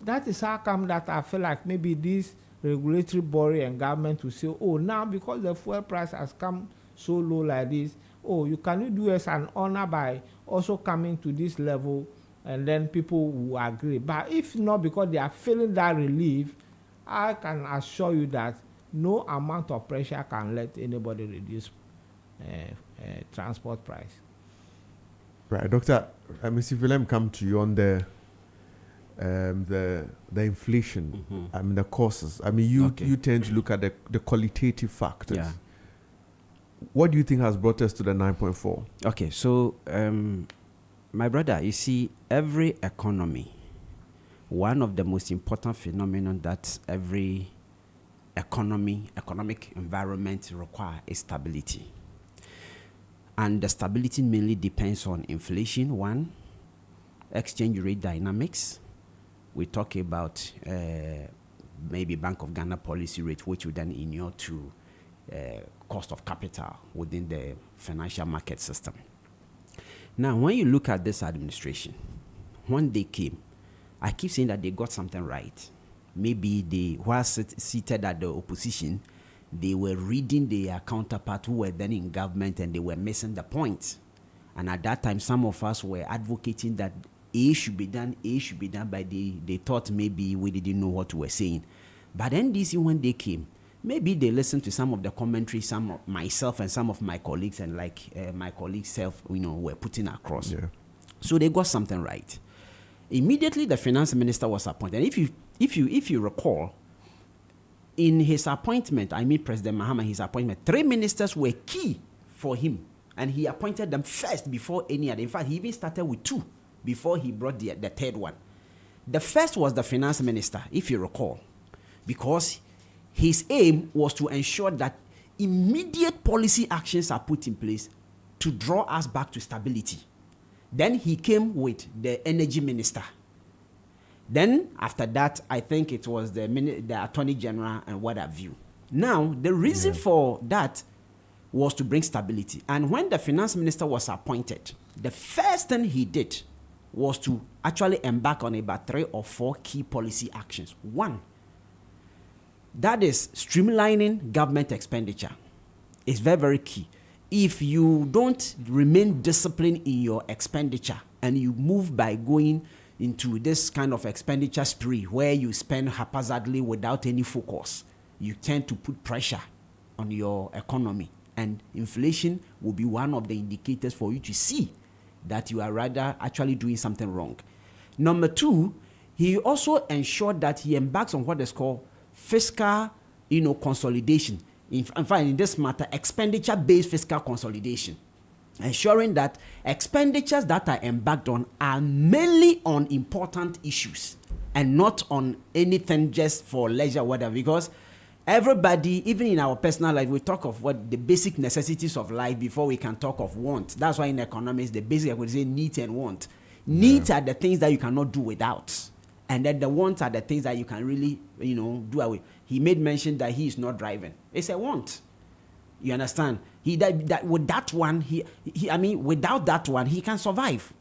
That is how come that I feel like maybe this regulatory body and government will say, oh, now because the fuel price has come so low like this, oh, you can do us an honor by also coming to this level, and then people will agree. But if not, because they are feeling that relief, I can assure you that no amount of pressure can let anybody reduce transport price. Right, Doctor. Mr. Willem, come to you on the inflation. Mm-hmm. I mean the causes. I mean you tend to look at the qualitative factors. Yeah. What do you think has brought us to the 9.4? Okay, so my brother, you see, every economy, one of the most important phenomenon that every economic environment require is stability. And the stability mainly depends on inflation, one, exchange rate dynamics. We talk about maybe Bank of Ghana policy rate, which would then inure to cost of capital within the financial market system. Now, when you look at this administration, when they came, I keep saying that they got something right. Maybe they, while seated at the opposition, they were reading their counterpart who were then in government, and they were missing the point. And at that time, some of us were advocating that A should be done, but they thought maybe we didn't know what we were saying. But NDC, when they came, maybe they listened to some of the commentary, myself and some of my colleagues, and my colleagues self, were putting across. Yeah. So they got something right. Immediately, the finance minister was appointed. And if you recall, in his appointment, President Mahama, his appointment, 3 ministers were key for him, and he appointed them first before any other. In fact, he even started with 2 before he brought the third one. The first was the finance minister, if you recall, because his aim was to ensure that immediate policy actions are put in place to draw us back to stability. Then he came with the energy minister. Then after that, I think it was the Attorney General and what have you. Now, the reason for that was to bring stability. And when the finance minister was appointed, the first thing he did was to actually embark on about 3 or 4 key policy actions. One, that is streamlining government expenditure. It's very, very key. If you don't remain disciplined in your expenditure and you move by going into this kind of expenditure spree where you spend haphazardly without any focus, you tend to put pressure on your economy, and inflation will be one of the indicators for you to see that you are rather actually doing something wrong. Number 2, he also ensured that he embarks on what is called fiscal, consolidation. In fact, in this matter, expenditure-based fiscal consolidation, ensuring that expenditures that are embarked on are mainly on important issues and not on anything just for leisure, whatever. Because everybody, even in our personal life, we talk of what the basic necessities of life before we can talk of want. That's why in economics, the basic, I would say, need and want. Needs are the things that you cannot do without, and then the wants are the things that you can really, do away. He made mention that he is not driving. It's a want. You understand? With that one, without that one, he can survive.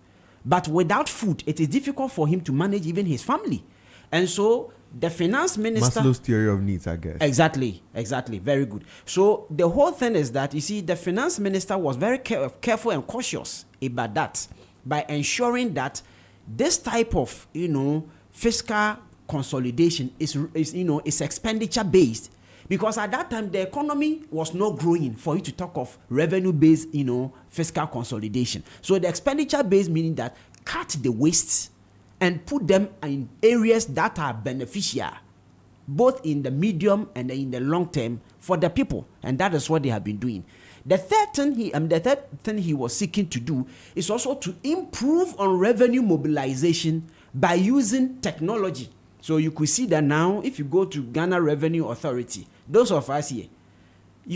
But without food, it is difficult for him to manage even his family. And so the finance minister... Maslow's theory of needs, I guess. Exactly. Very good. So the whole thing is that, you see, the finance minister was very careful and cautious about that by ensuring that this type of, fiscal consolidation is expenditure based, because at that time the economy was not growing for you to talk of revenue based fiscal consolidation. So the expenditure based, meaning that cut the wastes and put them in areas that are beneficial both in the medium and in the long term for the people, and that is what they have been doing. The third thing he was seeking to do is also to improve on revenue mobilization by using technology. So you could see that now, if you go to Ghana Revenue Authority, those of us here,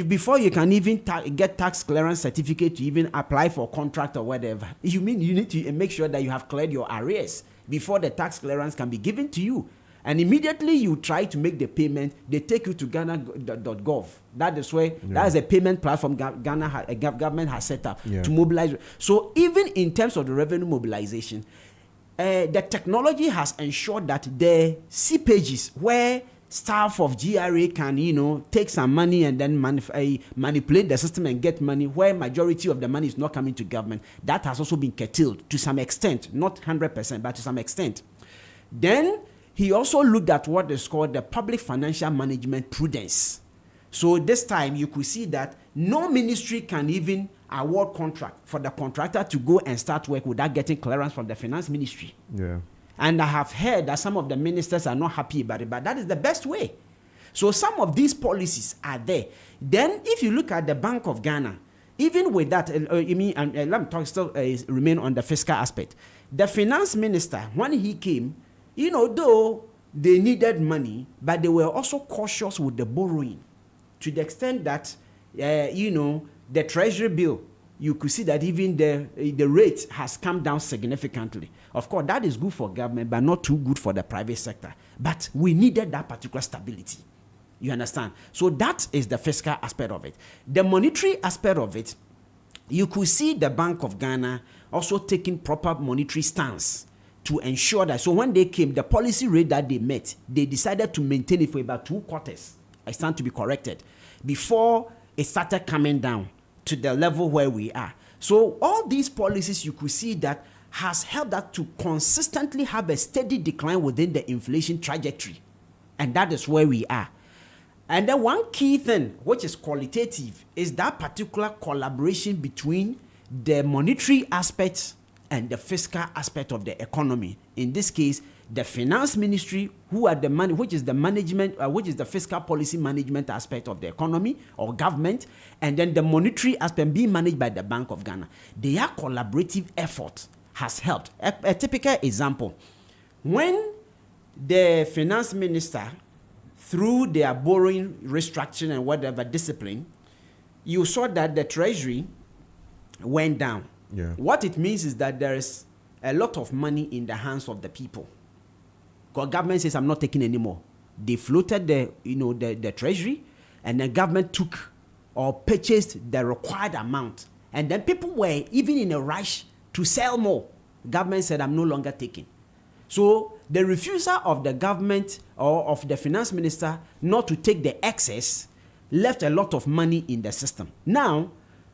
before you can even get tax clearance certificate to even apply for contract or whatever, you need to make sure that you have cleared your arrears before the tax clearance can be given to you. And immediately you try to make the payment, they take you to Ghana.gov. That is where that is a payment platform government has set up to mobilize. So even in terms of the revenue mobilization, the technology has ensured that the CPGs where staff of GRA can, take some money and then manipulate the system and get money, where majority of the money is not coming to government, that has also been curtailed to some extent, not 100%, but to some extent. Then he also looked at what is called the public financial management prudence. So this time you could see that no ministry can even award contract for the contractor to go and start work without getting clearance from the finance ministry. Yeah. And I have heard that some of the ministers are not happy about it, but that is the best way. So some of these policies are there. Then if you look at the Bank of Ghana, even with that, let me talk still remain on the fiscal aspect. The finance minister, when he came, though they needed money, but they were also cautious with the borrowing to the extent that, the treasury bill, you could see that even the rate has come down significantly. Of course, that is good for government, but not too good for the private sector. But we needed that particular stability. You understand? So that is the fiscal aspect of it. The monetary aspect of it, you could see the Bank of Ghana also taking proper monetary stance to ensure that. So when they came, the policy rate that they met, they decided to maintain it for about 2 quarters. I stand to be corrected. Before it started coming down to the level where we are. So all these policies, you could see that has helped that to consistently have a steady decline within the inflation trajectory. And that is where we are. And then one key thing, which is qualitative, is that particular collaboration between the monetary aspects and the fiscal aspect of the economy. In this case, the finance ministry, who are the money, which is the management, which is the fiscal policy management aspect of the economy or government, and then the monetary aspect being managed by the Bank of Ghana. Their collaborative effort has helped. A typical example, when the finance minister, through their borrowing restructuring and whatever discipline, you saw that the treasury went down. Yeah. What it means is that there is a lot of money in the hands of the people. Because government says, I'm not taking any more. They floated the treasury, and the government took or purchased the required amount, and then people were even in a rush to sell more. Government said, I'm no longer taking. So the refusal of the government or of the finance minister not to take the excess left a lot of money in the system. Now,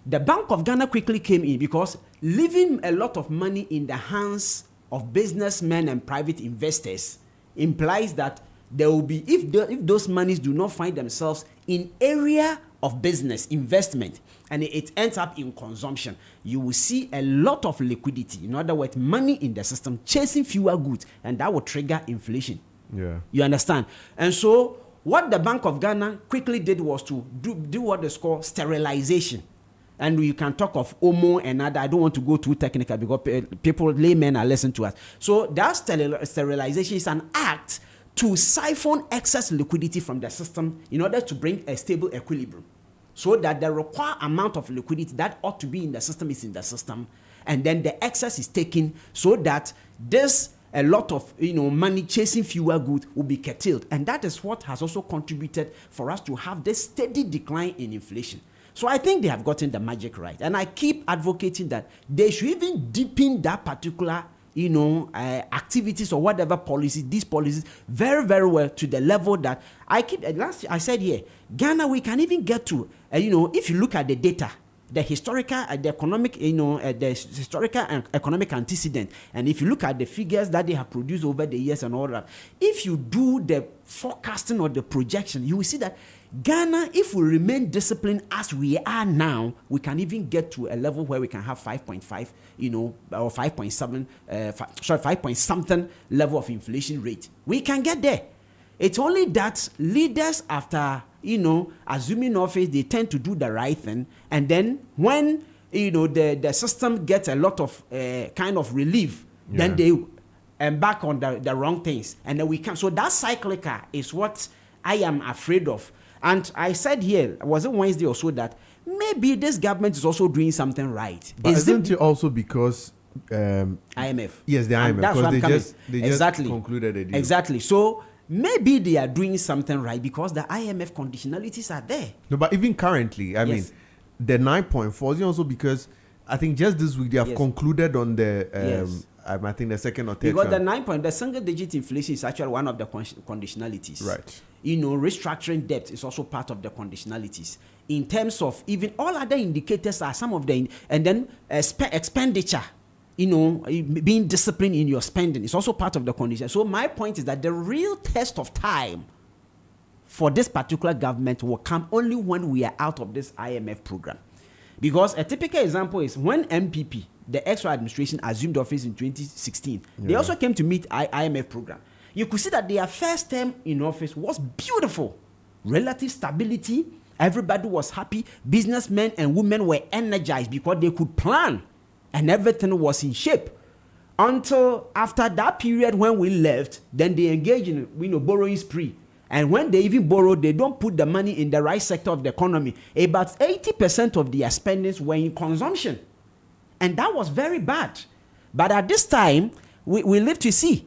the Bank of Ghana quickly came in, because leaving a lot of money in the hands of businessmen and private investors implies that there will be, if those monies do not find themselves in area of business investment, and it ends up in consumption, you will see a lot of liquidity. In other words, money in the system chasing fewer goods, and that will trigger inflation. Yeah. You understand? And so what the Bank of Ghana quickly did was to do what is called sterilization. And you can talk of OMO and other. I don't want to go too technical because people, laymen, are listening to us. So that sterilization is an act to siphon excess liquidity from the system in order to bring a stable equilibrium, so that the required amount of liquidity that ought to be in the system is in the system, and then the excess is taken, so that this a lot of money chasing fewer goods will be curtailed. And that is what has also contributed for us to have this steady decline in inflation. So I think they have gotten the magic right, and I keep advocating that they should even deepen that particular activities or whatever policies, these policies, very, very well, to the level that I said here, Ghana, we can even get to, if you look at the data, the historical, the economic, the historical and economic antecedent, and if you look at the figures that they have produced over the years and all that, if you do the forecasting or the projection, you will see that Ghana, if we remain disciplined as we are now, we can even get to a level where we can have 5.5, or 5.7, 5 point something level of inflation rate. We can get there. It's only that leaders, after, assuming office, they tend to do the right thing. And then when, the system gets a lot of kind of relief, then they embark on the wrong things. And then we can. So that cyclical is what I am afraid of. And I said here, was it Wednesday or so, that maybe this government is also doing something right. But isn't it also because IMF? Yes, the IMF. That's what I'm coming. They Exactly. just concluded a deal. Exactly. So maybe they are doing something right because the IMF conditionalities are there. No, but even currently, I mean, the 9.4 is also because I think just this week they have concluded on the I think the second or third. Because the single digit inflation is actually one of the conditionalities. Right. Restructuring debt is also part of the conditionalities. In terms of even all other indicators are some of the, and then expenditure, being disciplined in your spending is also part of the condition. So my point is that the real test of time for this particular government will come only when we are out of this IMF program. Because a typical example is when MPP, the extra administration, assumed office in 2016, they also came to meet IMF program. You could see that their first term in office was beautiful. Relative stability, everybody was happy. Businessmen and women were energized because they could plan and everything was in shape. Until after that period when we left, then they engaged in borrowing spree. And when they even borrow, they don't put the money in the right sector of the economy. About 80% of their spendings were in consumption. And that was very bad. But at this time, we live to see.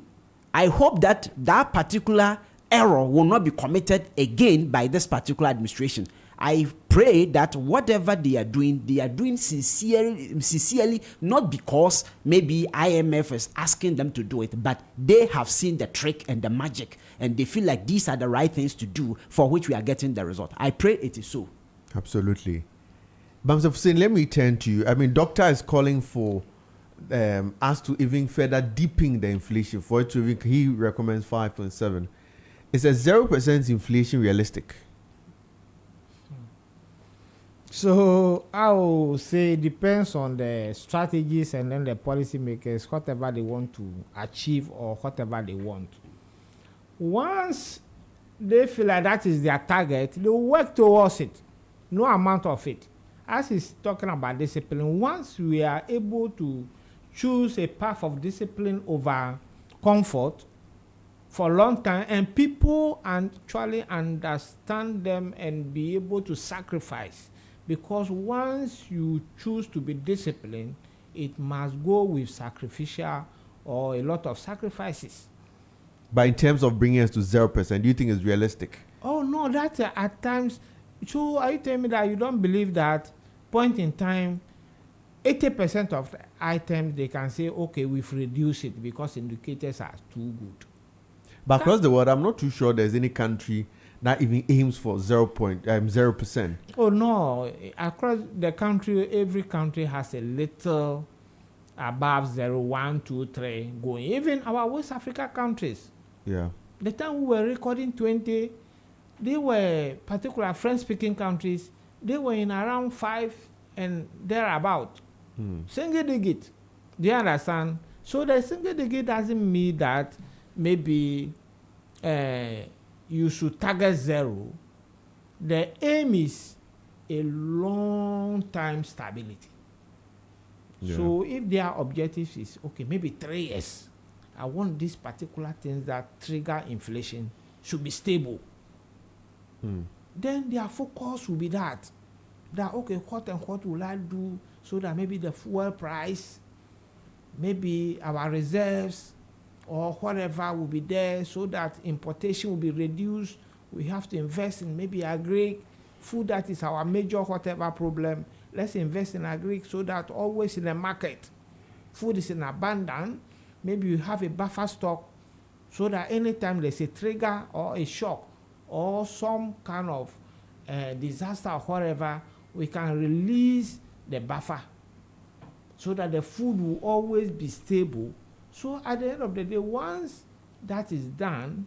I hope that that particular error will not be committed again by this particular administration. I pray that whatever they are doing sincerely, not because maybe IMF is asking them to do it, but they have seen the trick and the magic, and they feel like these are the right things to do for which we are getting the result. I pray it is so. Absolutely. Bamsa Hussein, let me turn to you. I mean, doctor is calling for us to even further deepen the inflation. For it to even, he recommends 5.7. Is a 0% inflation realistic? So I will say it depends on the strategies and then the policymakers, whatever they want to achieve or whatever they want. Once they feel like that is their target, they will work towards it. No amount of it. As he's talking about discipline, once we are able to choose a path of discipline over comfort for a long time, and people actually understand them and be able to sacrifice, because once you choose to be disciplined, it must go with sacrificial or a lot of sacrifices. But in terms of bringing us to 0%, do you think it's realistic? Oh no, that at times So are you telling me that you don't believe that point in time, 80% of the items they can say, okay, we've reduced it because indicators are too good. But across the world, I'm not too sure there's any country that even aims for 0%. Oh no, across the country, every country has a little above 0, 1, 2, 3 going. Even our West Africa countries. Yeah. The time we were recording 20, they were particular French-speaking countries. They were in around 5 and thereabout. Single digit. Do you understand? So the single digit doesn't mean that maybe you should target 0. The aim is a long time stability. Yeah. So if their objective is, okay, maybe 3 years, I want these particular things that trigger inflation should be stable. Then their focus will be that, okay, what and what will I do so that maybe the fuel price, maybe our reserves or whatever will be there so that importation will be reduced. We have to invest in maybe agri food, that is our major whatever problem. Let's invest in agri so that always in the market food is in abundance. Maybe you have a buffer stock so that anytime there's a trigger or a shock or some kind of disaster or whatever, we can release the buffer so that the food will always be stable. So at the end of the day, once that is done,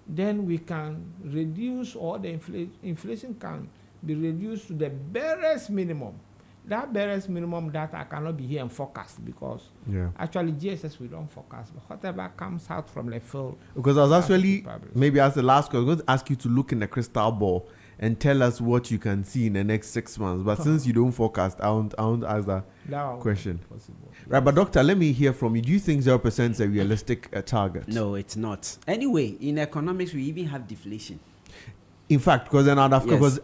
then we can reduce, or the inflation can be reduced to the barest minimum. That barest minimum data cannot be here and forecast because actually GSS we don't forecast, but whatever comes out from the field. Because I was actually, maybe as the last question, I was going to ask you to look in the crystal ball and tell us what you can see in the next 6 months. But since you don't forecast, I won't ask that question. Right, but doctor, let me hear from you. Do you think 0% is a realistic target? No, it's not. Anyway, in economics, we even have deflation. In fact, because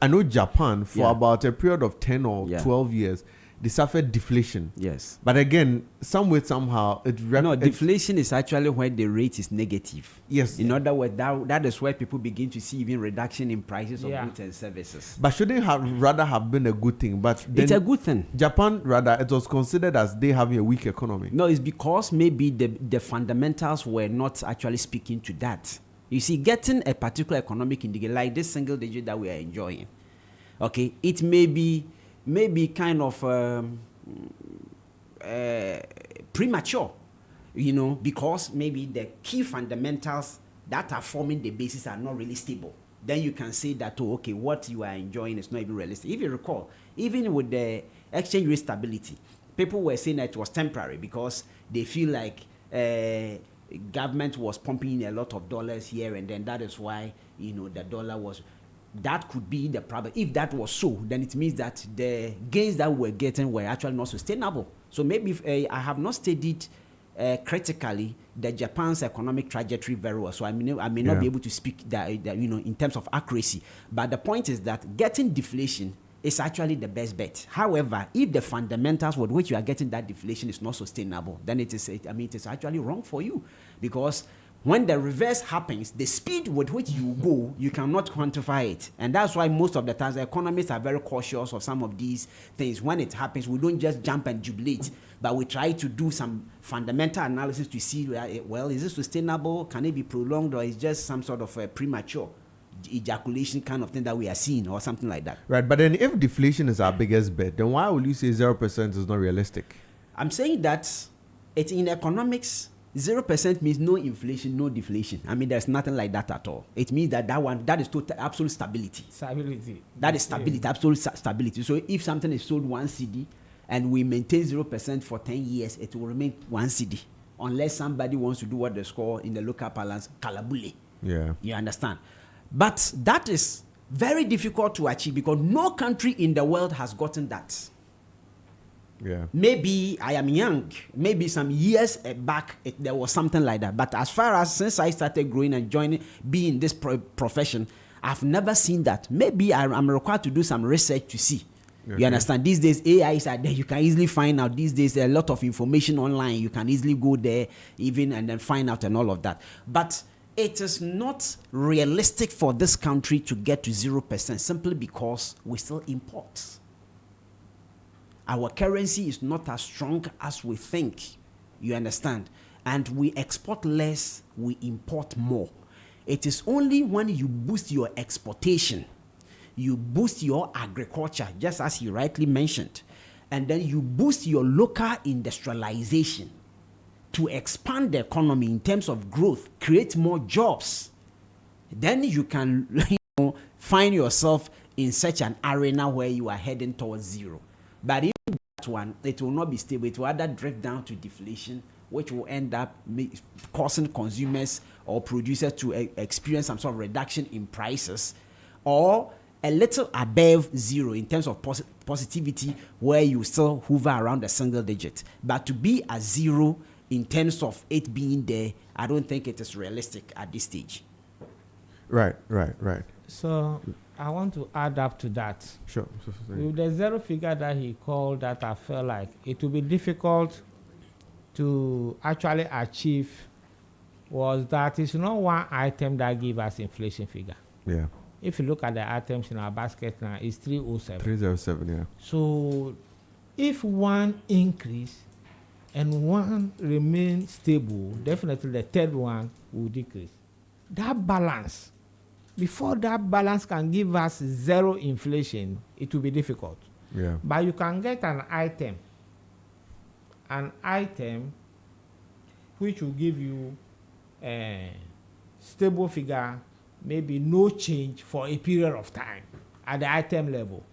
I know Japan, for about a period of 10 or 12 years, they suffered deflation. Yes. But again, somehow, deflation is actually when the rate is negative. Yes. In other words, that is where people begin to see even reduction in prices of goods and services. But shouldn't rather have been a good thing? But then it's a good thing. Japan, rather, it was considered as they having a weak economy. No, it's because maybe the fundamentals were not actually speaking to that. You see, getting a particular economic indicator like this single digit that we are enjoying, okay, it may be kind of premature, because maybe the key fundamentals that are forming the basis are not really stable. Then you can say that, okay, what you are enjoying is not even realistic. If you recall, even with the exchange rate stability, people were saying that it was temporary because they feel like government was pumping in a lot of dollars here, and then that is why the dollar was. That could be the problem. If that was so, then it means that the gains that we're getting were actually not sustainable. So maybe if, I have not studied critically the Japan's economic trajectory very well, so I may not be able to speak that in terms of accuracy. But the point is that getting deflation is actually the best bet. However, if the fundamentals with which you are getting that deflation is not sustainable, then it is actually wrong for you, because when the reverse happens, the speed with which you go, you cannot quantify it. And that's why most of the times economists are very cautious of some of these things. When it happens, we don't just jump and jubilate, but we try to do some fundamental analysis to see, well, is it sustainable? Can it be prolonged? Or is just some sort of premature ejaculation kind of thing that we are seeing, or something like that? Right, but then if deflation is our biggest bet, then why will you say 0% is not realistic? I'm saying that it's in economics. 0% means no inflation, no deflation. I mean, there's nothing like that at all. It means that is total absolute stability. That is stability, absolute stability. So if something is sold 1 cedi and we maintain 0% for 10 years, it will remain 1 cedi, unless somebody wants to do what they call in the local parlance kalabule. Yeah, you understand. But that is very difficult to achieve because no country in the world has gotten that. Yeah. Maybe I am young. Maybe some years back there was something like that. But as far as since I started growing and being in this profession, I've never seen that. Maybe I'm required to do some research to see. Okay. You understand? These days AIs are there. You can easily find out. These days there are a lot of information online. You can easily go there even and then find out and all of that. But it is not realistic for this country to get to 0% simply because we still import. Our currency is not as strong as we think. You understand? And we export less, we import more. It is only when you boost your exportation, you boost your agriculture, just as you rightly mentioned, and then you boost your local industrialization to expand the economy in terms of growth, create more jobs. Then you can find yourself in such an arena where you are heading towards zero. But even that one, it will not be stable. It will either drift down to deflation, which will end up causing consumers or producers to experience some sort of reduction in prices, or a little above zero in terms of positivity, where you still hover around a single digit. But to be at zero in terms of it being there, I don't think it is realistic at this stage. Right. So I want to add up to that. Sure. With the zero figure that he called, that I felt like it will be difficult to actually achieve, was that it's not one item that gives us inflation figure. Yeah. If you look at the items in our basket now, it's 307. 307, yeah. So if one increase and one remain stable, definitely the third one will decrease. That balance, before that balance can give us zero inflation, it will be difficult. Yeah. But you can get an item which will give you a stable figure, maybe no change for a period of time at the item level.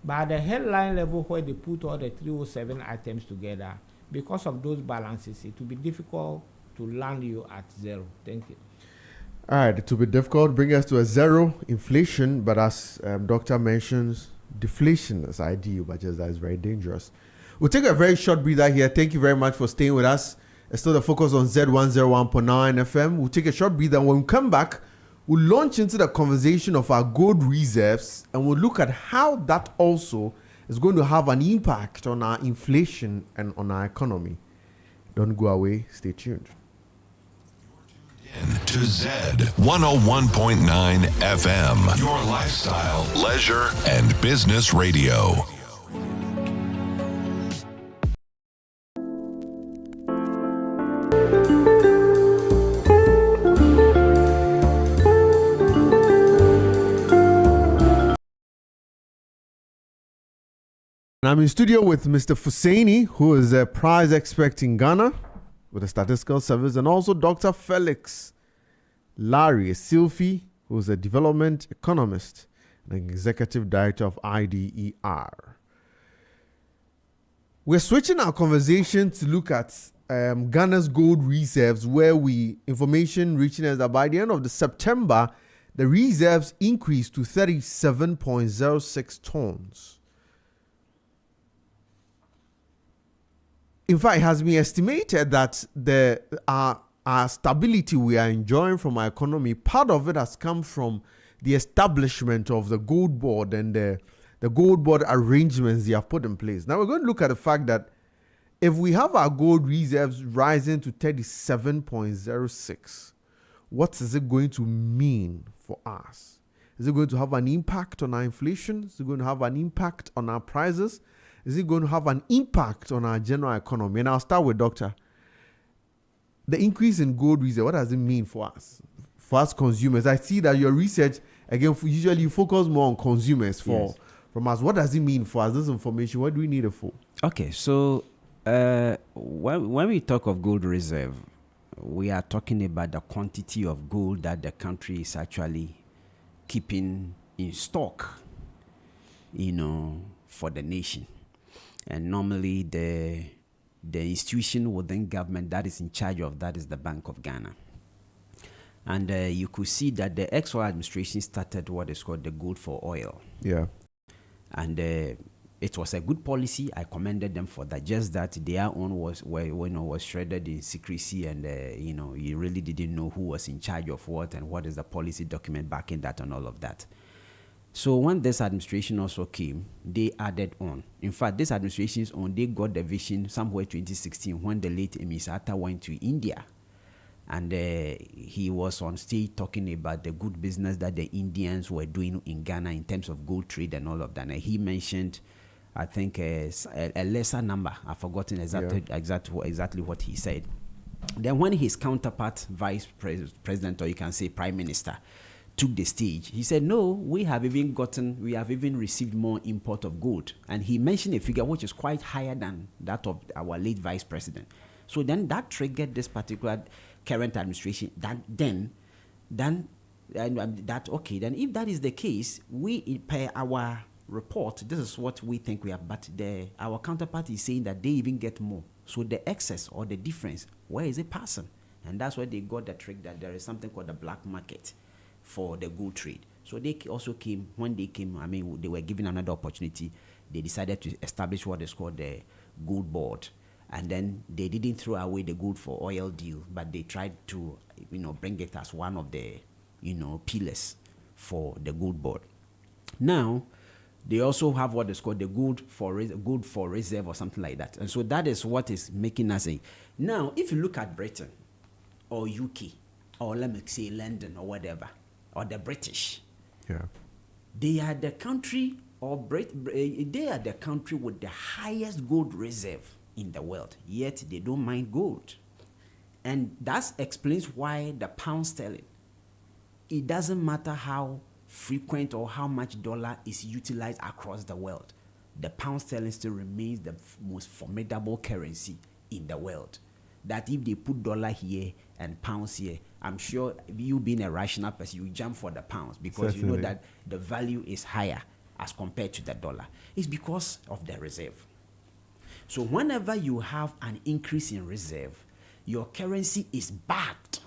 But at the headline level, where they put all the 307 items together, because of those balances, it will be difficult to land you at zero. Thank you. All right, it will be difficult, bring us to a zero inflation, but as Doctor mentions, deflation is ideal, but just that is very dangerous. We'll take a very short breather here. Thank you very much for staying with us. It's still the focus on Z101.9 FM. We'll take a short breather. When we come back, we'll launch into the conversation of our gold reserves, and we'll look at how that also is going to have an impact on our inflation and on our economy. Don't go away. Stay tuned. To Z101.9 FM, your lifestyle, leisure, and business radio. And I'm in studio with Mr. Fusaini, who is a price expert in Ghana with the Statistical Service, and also Dr. Felix Larry Silfi, who is a development economist and executive director of IDER. We're switching our conversation to look at Ghana's gold reserves, where information reaching us that by the end of the September, the reserves increased to 37.06 tons. In fact, it has been estimated that our stability we are enjoying from our economy, part of it has come from the establishment of the gold board and the gold board arrangements they have put in place. Now we're going to look at the fact that if we have our gold reserves rising to 37.06, what is it going to mean for us? Is it going to have an impact on our inflation? Is it going to have an impact on our prices? Is it going to have an impact on our general economy? And I'll start with Doctor. The increase in gold reserve, what does it mean for us? For us consumers, I see that your research, again, usually you focus more on consumers from us. What does it mean for us, this information? What do we need it for? Okay, so when we talk of gold reserve, we are talking about the quantity of gold that the country is actually keeping in stock, for the nation. And normally the institution within government that is in charge of that is the Bank of Ghana. And you could see that the XY administration started what is called the gold for oil. Yeah. And it was a good policy. I commended them for that. Just that their own was shredded in secrecy, and you really didn't know who was in charge of what and what is the policy document backing that and all of that. So when this administration also came, they added on. In fact, this administration's own, they got the vision somewhere 2016 when the late Emis Atta went to India And he was on stage talking about the good business that the Indians were doing in Ghana in terms of gold trade and all of that. And he mentioned, I think, a lesser number. I've forgotten exactly what he said. Then when his counterpart, vice president, or you can say prime minister, took the stage, he said, no, we have even received more import of gold. And he mentioned a figure which is quite higher than that of our late vice president. So then that triggered this particular current administration. Then if that is the case, we, per our report, this is what we think we have, but our counterpart is saying that they even get more. So the excess or the difference, where is it passing? And that's why they got the trick that there is something called the black market for the gold trade. So they also came, they were given another opportunity. They decided to establish what is called the gold board. And then they didn't throw away the gold for oil deal, but they tried to, bring it as one of the, pillars for the gold board. Now, they also have what is called the gold for reserve or something like that. And so that is what is making us say. Now, if you look at Britain or UK, or let me say London or whatever, or the British, they are the country, they are the country with the highest gold reserve in the world, yet they don't mine gold. And that explains why the pound sterling, it doesn't matter how frequent or how much dollar is utilized across the world, the pound sterling still remains the most formidable currency in the world. That if they put dollar here and pounds here, I'm sure you being a rational person, you jump for the pounds because you know that the value is higher as compared to the dollar. It's because of the reserve. So whenever you have an increase in reserve, your currency is backed.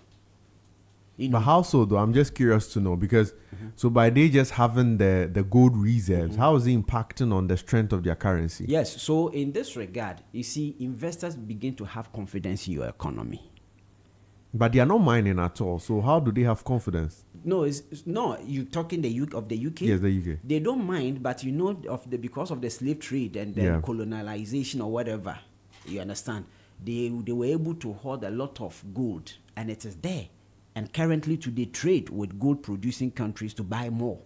But how so, though? I'm just curious to know, because so by they just having the gold reserves, how is it impacting on the strength of their currency? Yes, so in this regard, you see, investors begin to have confidence in your economy. But they are not mining at all, so how do they have confidence? No, you're talking of the UK? Yes, the UK. They don't mind, but because of the slave trade and the colonization or whatever, you understand, they were able to hold a lot of gold, and it is there. And currently today trade with gold producing countries to buy more.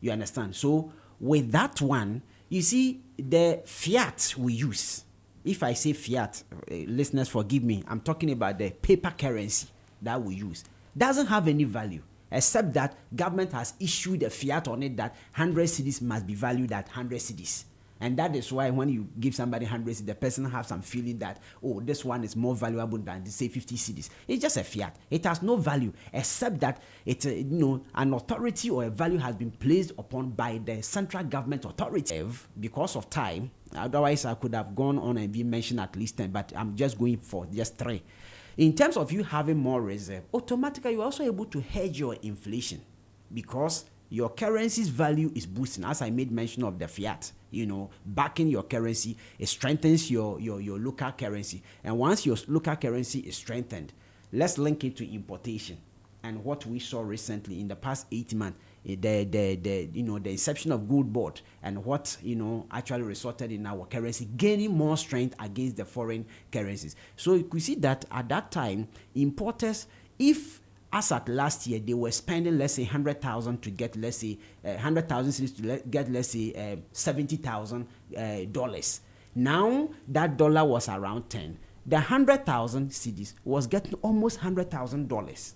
You understand? So with that one, you see the fiat we use. If I say fiat, listeners forgive me, I'm talking about the paper currency that we use. Doesn't have any value, except that government has issued a fiat on it that 100 cedis must be valued at 100 cedis. And that is why when you give somebody 100 cedis, the person has some feeling that, oh, this one is more valuable than, say, 50 cedis. It's just a fiat. It has no value, except that it's an authority or a value has been placed upon by the central government authority. Because of time, otherwise I could have gone on and been mentioned at least 10, but I'm just going for just 3. In terms of you having more reserve, automatically you're also able to hedge your inflation because your currency's value is boosting. As I made mention of the fiat, backing your currency, it strengthens your local currency. And once your local currency is strengthened, let's link it to importation. And what we saw recently in the past 8 months, the inception of gold board and what actually resulted in our currency gaining more strength against the foreign currencies. So you could see that at that time, importers, if as at last year, they were spending, let's say, 100,000 to get, let's say, 100,000 cedis to get, let's say, $70,000. Now, that dollar was around 10. The 100,000 cedis was getting almost $100,000.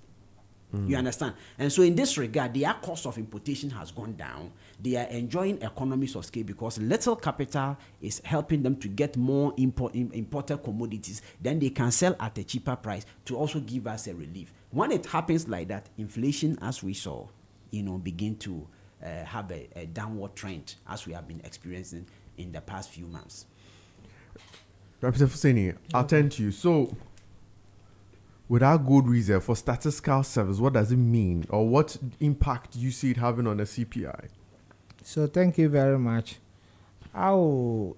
You understand? And so in this regard, their cost of importation has gone down. They are enjoying economies of scale because little capital is helping them to get more imported commodities. Then they can sell at a cheaper price to also give us a relief. When it happens like that, inflation, as we saw, begin to have a downward trend as we have been experiencing in the past few months. Representative Fuseni, I'll turn to you. So, without gold reserve for statistical service, what does it mean, or what impact do you see it having on the CPI? So thank you very much. I'll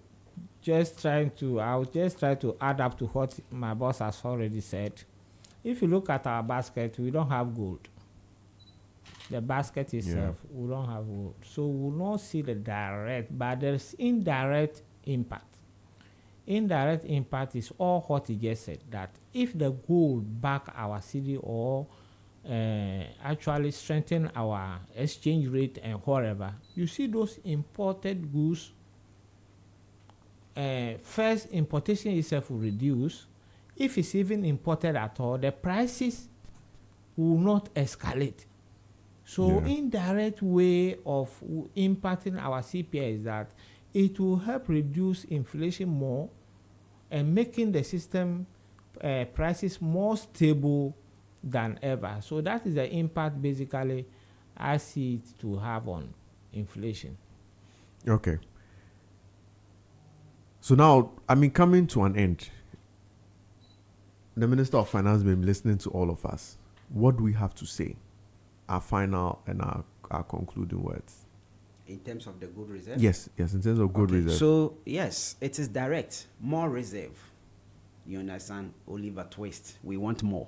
just try to add up to what my boss has already said. If you look at our basket, we don't have gold. The basket itself, we don't have gold. So we will not see the direct, but there's indirect impact. indirect impact is all what he just said, that if the gold back our city or actually strengthen our exchange rate and whatever, you see those imported goods, first importation itself will reduce. If it's even imported at all, the prices will not escalate. So indirect way of impacting our CPI is that it will help reduce inflation more and making the system prices more stable than ever. So that is the impact basically I see it to have on inflation. Okay. So now, coming to an end, the Minister of Finance may be listening to all of us. What do we have to say? Our final and our concluding words. In terms of the gold reserve? Yes, in terms of gold reserve. So, yes, it is direct. More reserve. You understand? Oliver Twist. We want more.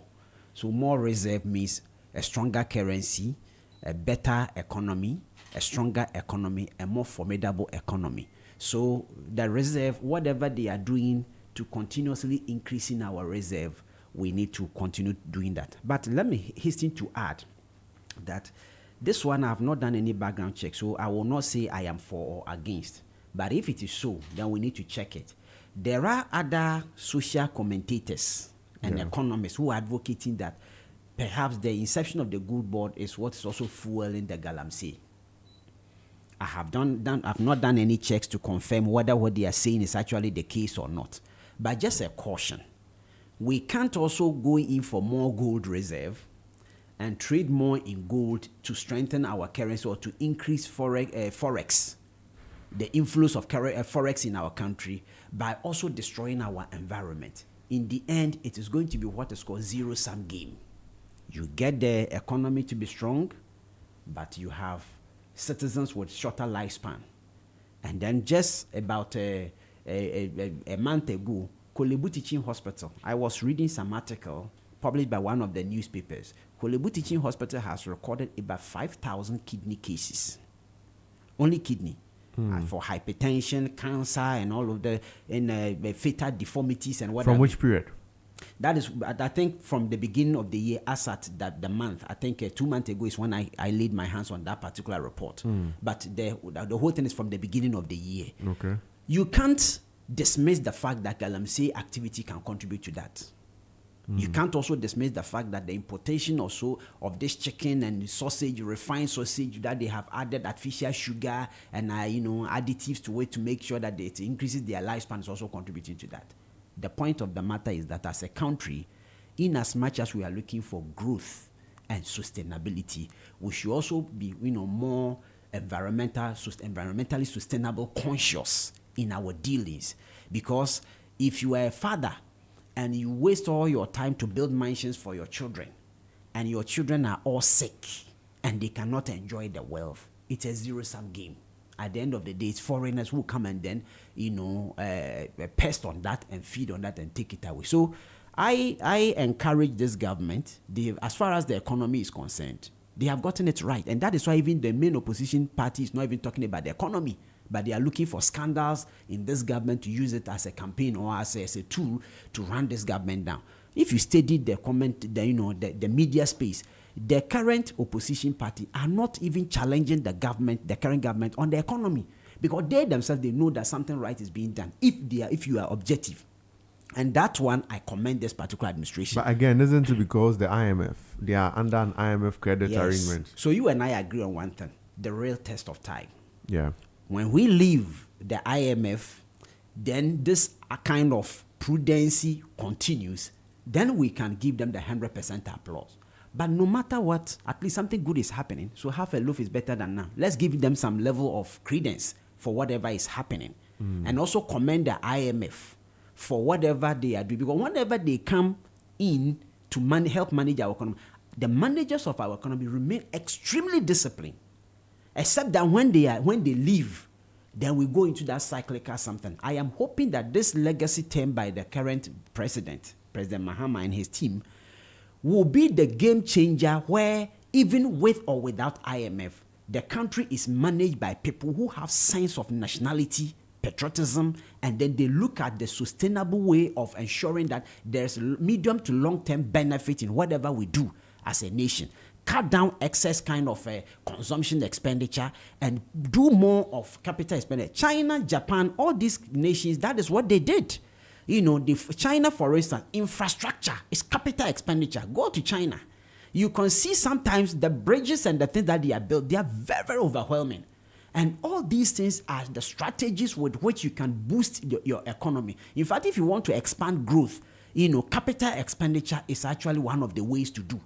So, more reserve means a stronger currency, a better economy, a stronger economy, a more formidable economy. So, the reserve, whatever they are doing to continuously increasing our reserve, we need to continue doing that. But let me hasten to add that this one I have not done any background check, so I will not say I am for or against. But if it is so, then we need to check it. There are other social commentators and economists who are advocating that perhaps the inception of the gold board is what is also fueling the galamsey. I have I've not done any checks to confirm whether what they are saying is actually the case or not. But just a caution. We can't also go in for more gold reserve and trade more in gold to strengthen our currency or to increase forex, the influence of forex in our country, by also destroying our environment. In the end, it is going to be what is called zero-sum game. You get the economy to be strong, but you have citizens with shorter lifespan. And then just about a month ago, Kolebu Teaching Hospital, I was reading some article published by one of the newspapers. Kolebu Teaching Hospital has recorded about 5,000 kidney cases. Only kidney. For hypertension, cancer, and all of the fatal deformities and whatever. From which period? That is, I think, from the beginning of the year, as at the month. I think 2 months ago is when I laid my hands on that particular report. But the whole thing is from the beginning of the year. Okay. You can't dismiss the fact that galamsey activity can contribute to that. You can't also dismiss the fact that the importation also of this chicken and sausage, refined sausage, that they have added artificial sugar and additives to it to make sure that it increases their lifespan is also contributing to that. The point of the matter is that as a country, in as much as we are looking for growth and sustainability, we should also be more environmentally sustainable conscious in our dealings. Because if you are a father and you waste all your time to build mansions for your children, and your children are all sick and they cannot enjoy the wealth, it's a zero-sum game. At the end of the day, it's foreigners who come and then, pest on that and feed on that and take it away. So I encourage this government, as far as the economy is concerned, they have gotten it right. And that is why even the main opposition party is not even talking about the economy, but they are looking for scandals in this government to use it as a campaign or as a tool to run this government down. If you study the media space, the current opposition party are not even challenging the current government on the economy, because they themselves, they know that something right is being done if you are objective. And that one, I commend this particular administration. But again, isn't it because the IMF, they are under an IMF credit arrangement? So you and I agree on one thing, the real test of time. Yeah. When we leave the IMF, then this kind of prudency continues, then we can give them the 100% applause. But no matter what, at least something good is happening. So half a loaf is better than none. Let's give them some level of credence for whatever is happening. And also commend the IMF for whatever they are doing. Because whenever they come in to help manage our economy, the managers of our economy remain extremely disciplined. Except that when they leave, then we go into that cyclical something. I am hoping that this legacy term by the current President Mahama and his team, will be the game changer where even with or without IMF, the country is managed by people who have sense of nationality, patriotism, and then they look at the sustainable way of ensuring that there's medium to long-term benefit in whatever we do as a nation. Cut down excess kind of consumption expenditure and do more of capital expenditure. China, Japan, all these nations, that is what they did. China, for instance, infrastructure is capital expenditure. Go to China. You can see sometimes the bridges and the things that they are built, they are very, very overwhelming. And all these things are the strategies with which you can boost your economy. In fact, if you want to expand growth, capital expenditure is actually one of the ways to do.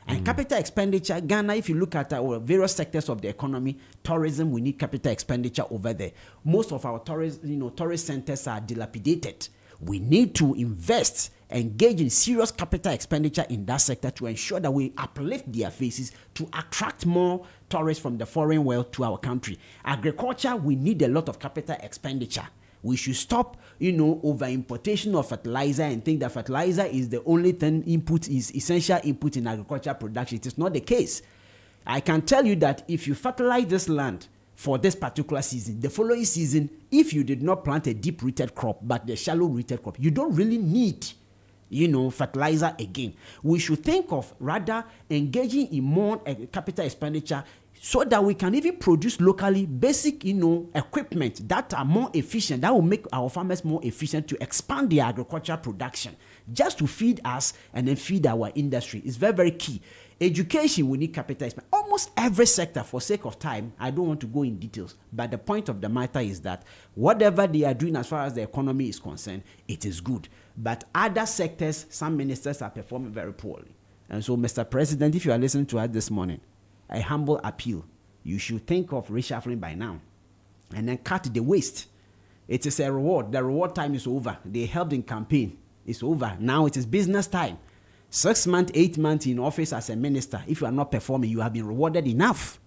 And capital expenditure, Ghana, if you look at our various sectors of the economy, tourism, we need capital expenditure over there. Most of our tourist centers are dilapidated. We need to invest, engage in serious capital expenditure in that sector to ensure that we uplift their faces to attract more tourists from the foreign world to our country. Agriculture, we need a lot of capital expenditure. We should stop, over importation of fertilizer and think that fertilizer is the only thing is essential input in agricultural production. It is not the case. I can tell you that if you fertilize this land for this particular season, the following season, if you did not plant a deep-rooted crop, but the shallow-rooted crop, you don't really need, fertilizer again. We should think of rather engaging in more capital expenditure so that we can even produce locally basic, equipment that are more efficient, that will make our farmers more efficient to expand their agricultural production, just to feed us and then feed our industry. It's very, very key. Education, we need capital expenditure. Almost every sector, for sake of time, I don't want to go in details, but the point of the matter is that whatever they are doing as far as the economy is concerned, it is good. But other sectors, some ministers are performing very poorly. And so, Mr. President, if you are listening to us this morning, a humble appeal, you should think of reshuffling by now and then cut the waste. It is a reward. The reward time is over. They helped in campaign. It's over. Now it is business time. 6 months, 8 months in office as a minister, if you are not performing, you have been rewarded enough.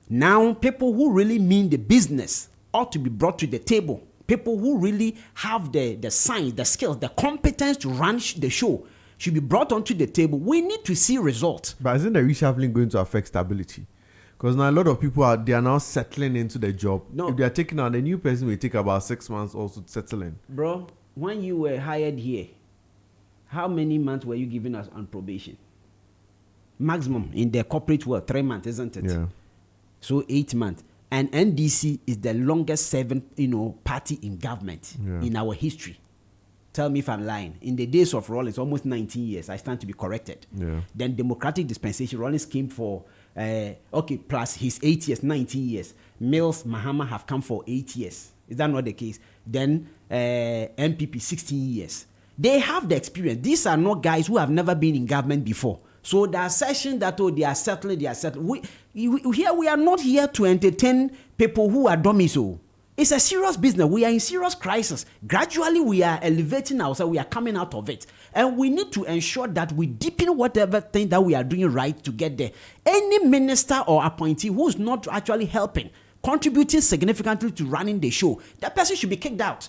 Now, people who really mean the business ought to be brought to the table. People who really have the science, the skills, the competence to run the show should be brought onto the table. We need to see results. But isn't the reshuffling going to affect stability? Because now a lot of people they are now settling into the job. No. If they are taking out, the new person will take about 6 months also to settle in. Bro, when you were hired here, how many months were you given us on probation? Maximum in the corporate world, 3 months, isn't it? Yeah. So 8 months. And NDC is the longest serving, party in government in our history. Tell me if I'm lying. In the days of Rawlings, almost 19 years. I stand to be corrected. Yeah. Then democratic dispensation, Rawlings came for, plus his 8 years, 19 years. Mills, Mahama have come for 8 years. Is that not the case? Then MPP, 16 years. They have the experience. These are not guys who have never been in government before. So the assertion that, they are settling. We are not here to entertain people who are dummies. It's a serious business. We are in serious crisis. Gradually, we are elevating ourselves. We are coming out of it. And we need to ensure that we deepen whatever thing that we are doing right to get there. Any minister or appointee who is not actually helping, contributing significantly to running the show, that person should be kicked out.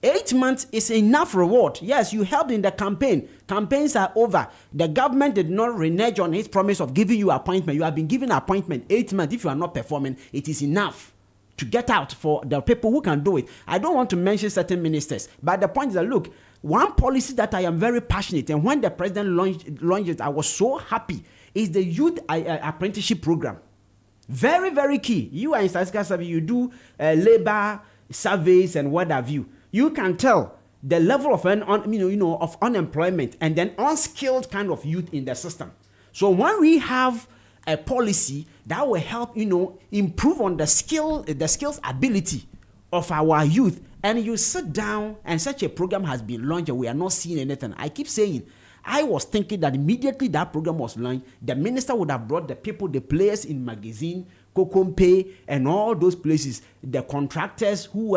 8 months is enough reward. Yes, you helped in the campaign. Campaigns are over. The government did not renege on its promise of giving you appointment. You have been given appointment. 8 months. If you are not performing, it is enough to get out for the people who can do it. I don't want to mention certain ministers, but the point is that, look, one policy that I am very passionate, and when the president launched it, I was so happy, is the youth apprenticeship program. Very, very key. You are in statistical survey, you do labor surveys and what have you. You can tell the level of of unemployment and then unskilled kind of youth in the system. So when we have a policy that will help, improve on the skills ability of our youth, and you sit down and such a program has been launched and we are not seeing anything. I keep saying, I was thinking that immediately that program was launched, the minister would have brought the people, the players in magazine, Kokompe, and all those places, the contractors who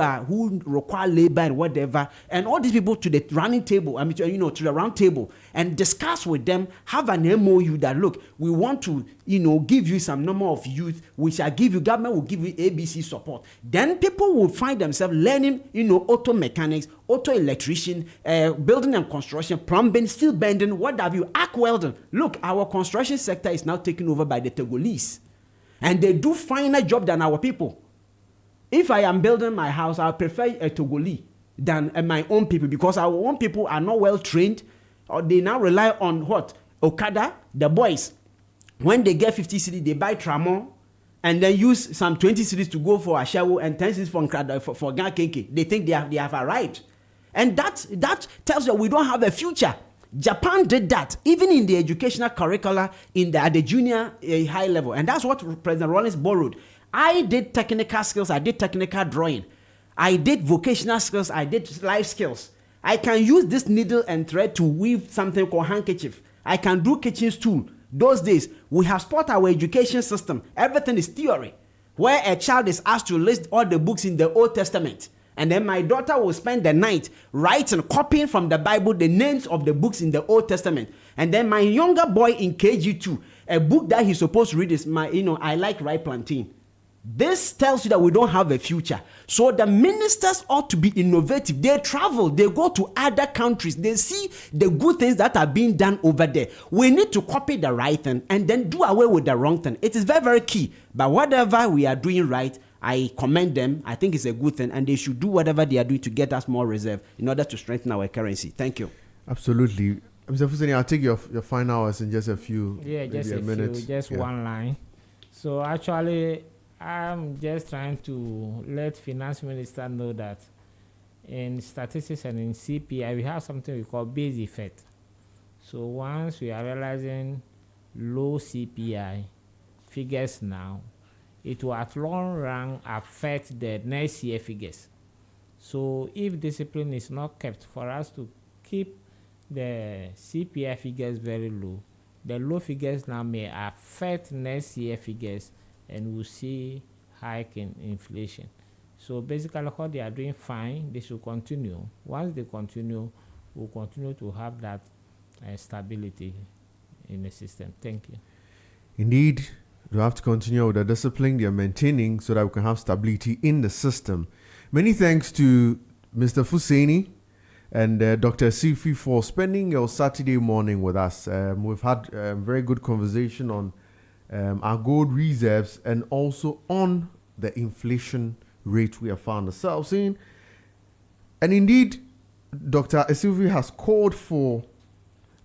require labor and whatever, and all these people to the running table, to the round table, and discuss with them, have an MOU that, look, we want to, give you some number of youth, we shall give you, government will give you ABC support. Then people will find themselves learning, auto mechanics, auto electrician, building and construction, plumbing, steel bending, what have you, arc welding. Look, our construction sector is now taken over by the Togolese. And they do finer job than our people. If I am building my house, I prefer a Togolese than my own people, because our own people are not well trained, or they now rely on what? Okada, the boys. When they get 50 cedis, they buy Tramon and then use some 20 cedis to go for a shower and 10 cedis for Ghana Kenke. They think they have arrived. And that tells you we don't have a future. Japan did that, even in the educational curricula at the junior high level. And that's what President Rawlings borrowed. I did technical skills, I did technical drawing, I did vocational skills, I did life skills. I can use this needle and thread to weave something called handkerchief. I can do kitchen stool. Those days, we have spoiled our education system. Everything is theory, where a child is asked to list all the books in the Old Testament. And then my daughter will spend the night writing, copying from the Bible the names of the books in the Old Testament. And then my younger boy in KG2, a book that he's supposed to read is I Like Ripe Plantain. This tells you that we don't have a future. So the ministers ought to be innovative. They travel, they go to other countries, they see the good things that are being done over there. We need to copy the right thing and then do away with the wrong thing. It is very, very key. But whatever we are doing right, I commend them. I think it's a good thing, and they should do whatever they are doing to get us more reserve in order to strengthen our currency. Thank you. Absolutely. Mr. Fuseni, I'll take your final words in just a few. Yeah, just a minute. few, just one line. So actually, I'm just trying to let finance minister know that in statistics and in CPI, we have something we call base effect. So once we are realizing low CPI figures now, it will at long run affect the next year figures. So if discipline is not kept for us to keep the CPI figures very low, the low figures now may affect next year figures, and we'll see hike in inflation. So basically what they are doing fine, they should continue. Once they continue, we'll continue to have that stability in the system. Thank you. Indeed, we have to continue with the discipline they are maintaining so that we can have stability in the system. Many thanks to Mr. Fuseni and Dr. Sifi for spending your Saturday morning with us. We've had a very good conversation on our gold reserves and also on the inflation rate we have found ourselves in. And indeed, Dr. Sifi has called for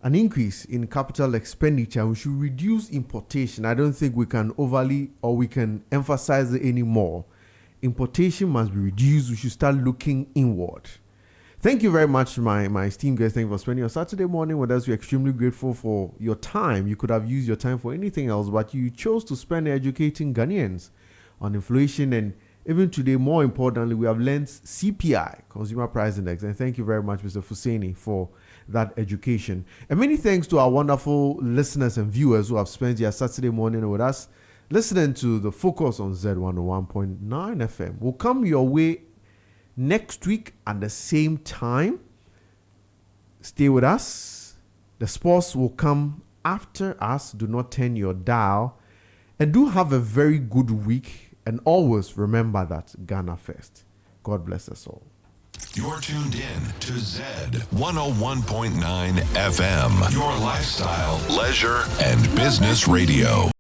an increase in capital expenditure. We should reduce importation. I don't think we can we can emphasize it anymore. Importation must be reduced. We should start looking inward. Thank you very much, my esteemed guest. Thank you for spending your Saturday morning with us. We're extremely grateful for your time. You could have used your time for anything else, but you chose to spend educating Ghanaians on inflation, and even today, more importantly, we have learned CPI, Consumer Price Index. And thank you very much, Mr. Fuseni, for that education. And many thanks to our wonderful listeners and viewers who have spent their Saturday morning with us, listening to the Focus on Z101.9 FM. We'll come your way next week at the same time. Stay with us. The sports will come after us. Do not turn your dial. And do have a very good week. And always remember that Ghana first. God bless us all. You're tuned in to Z 101.9 FM, your lifestyle, leisure, and business radio.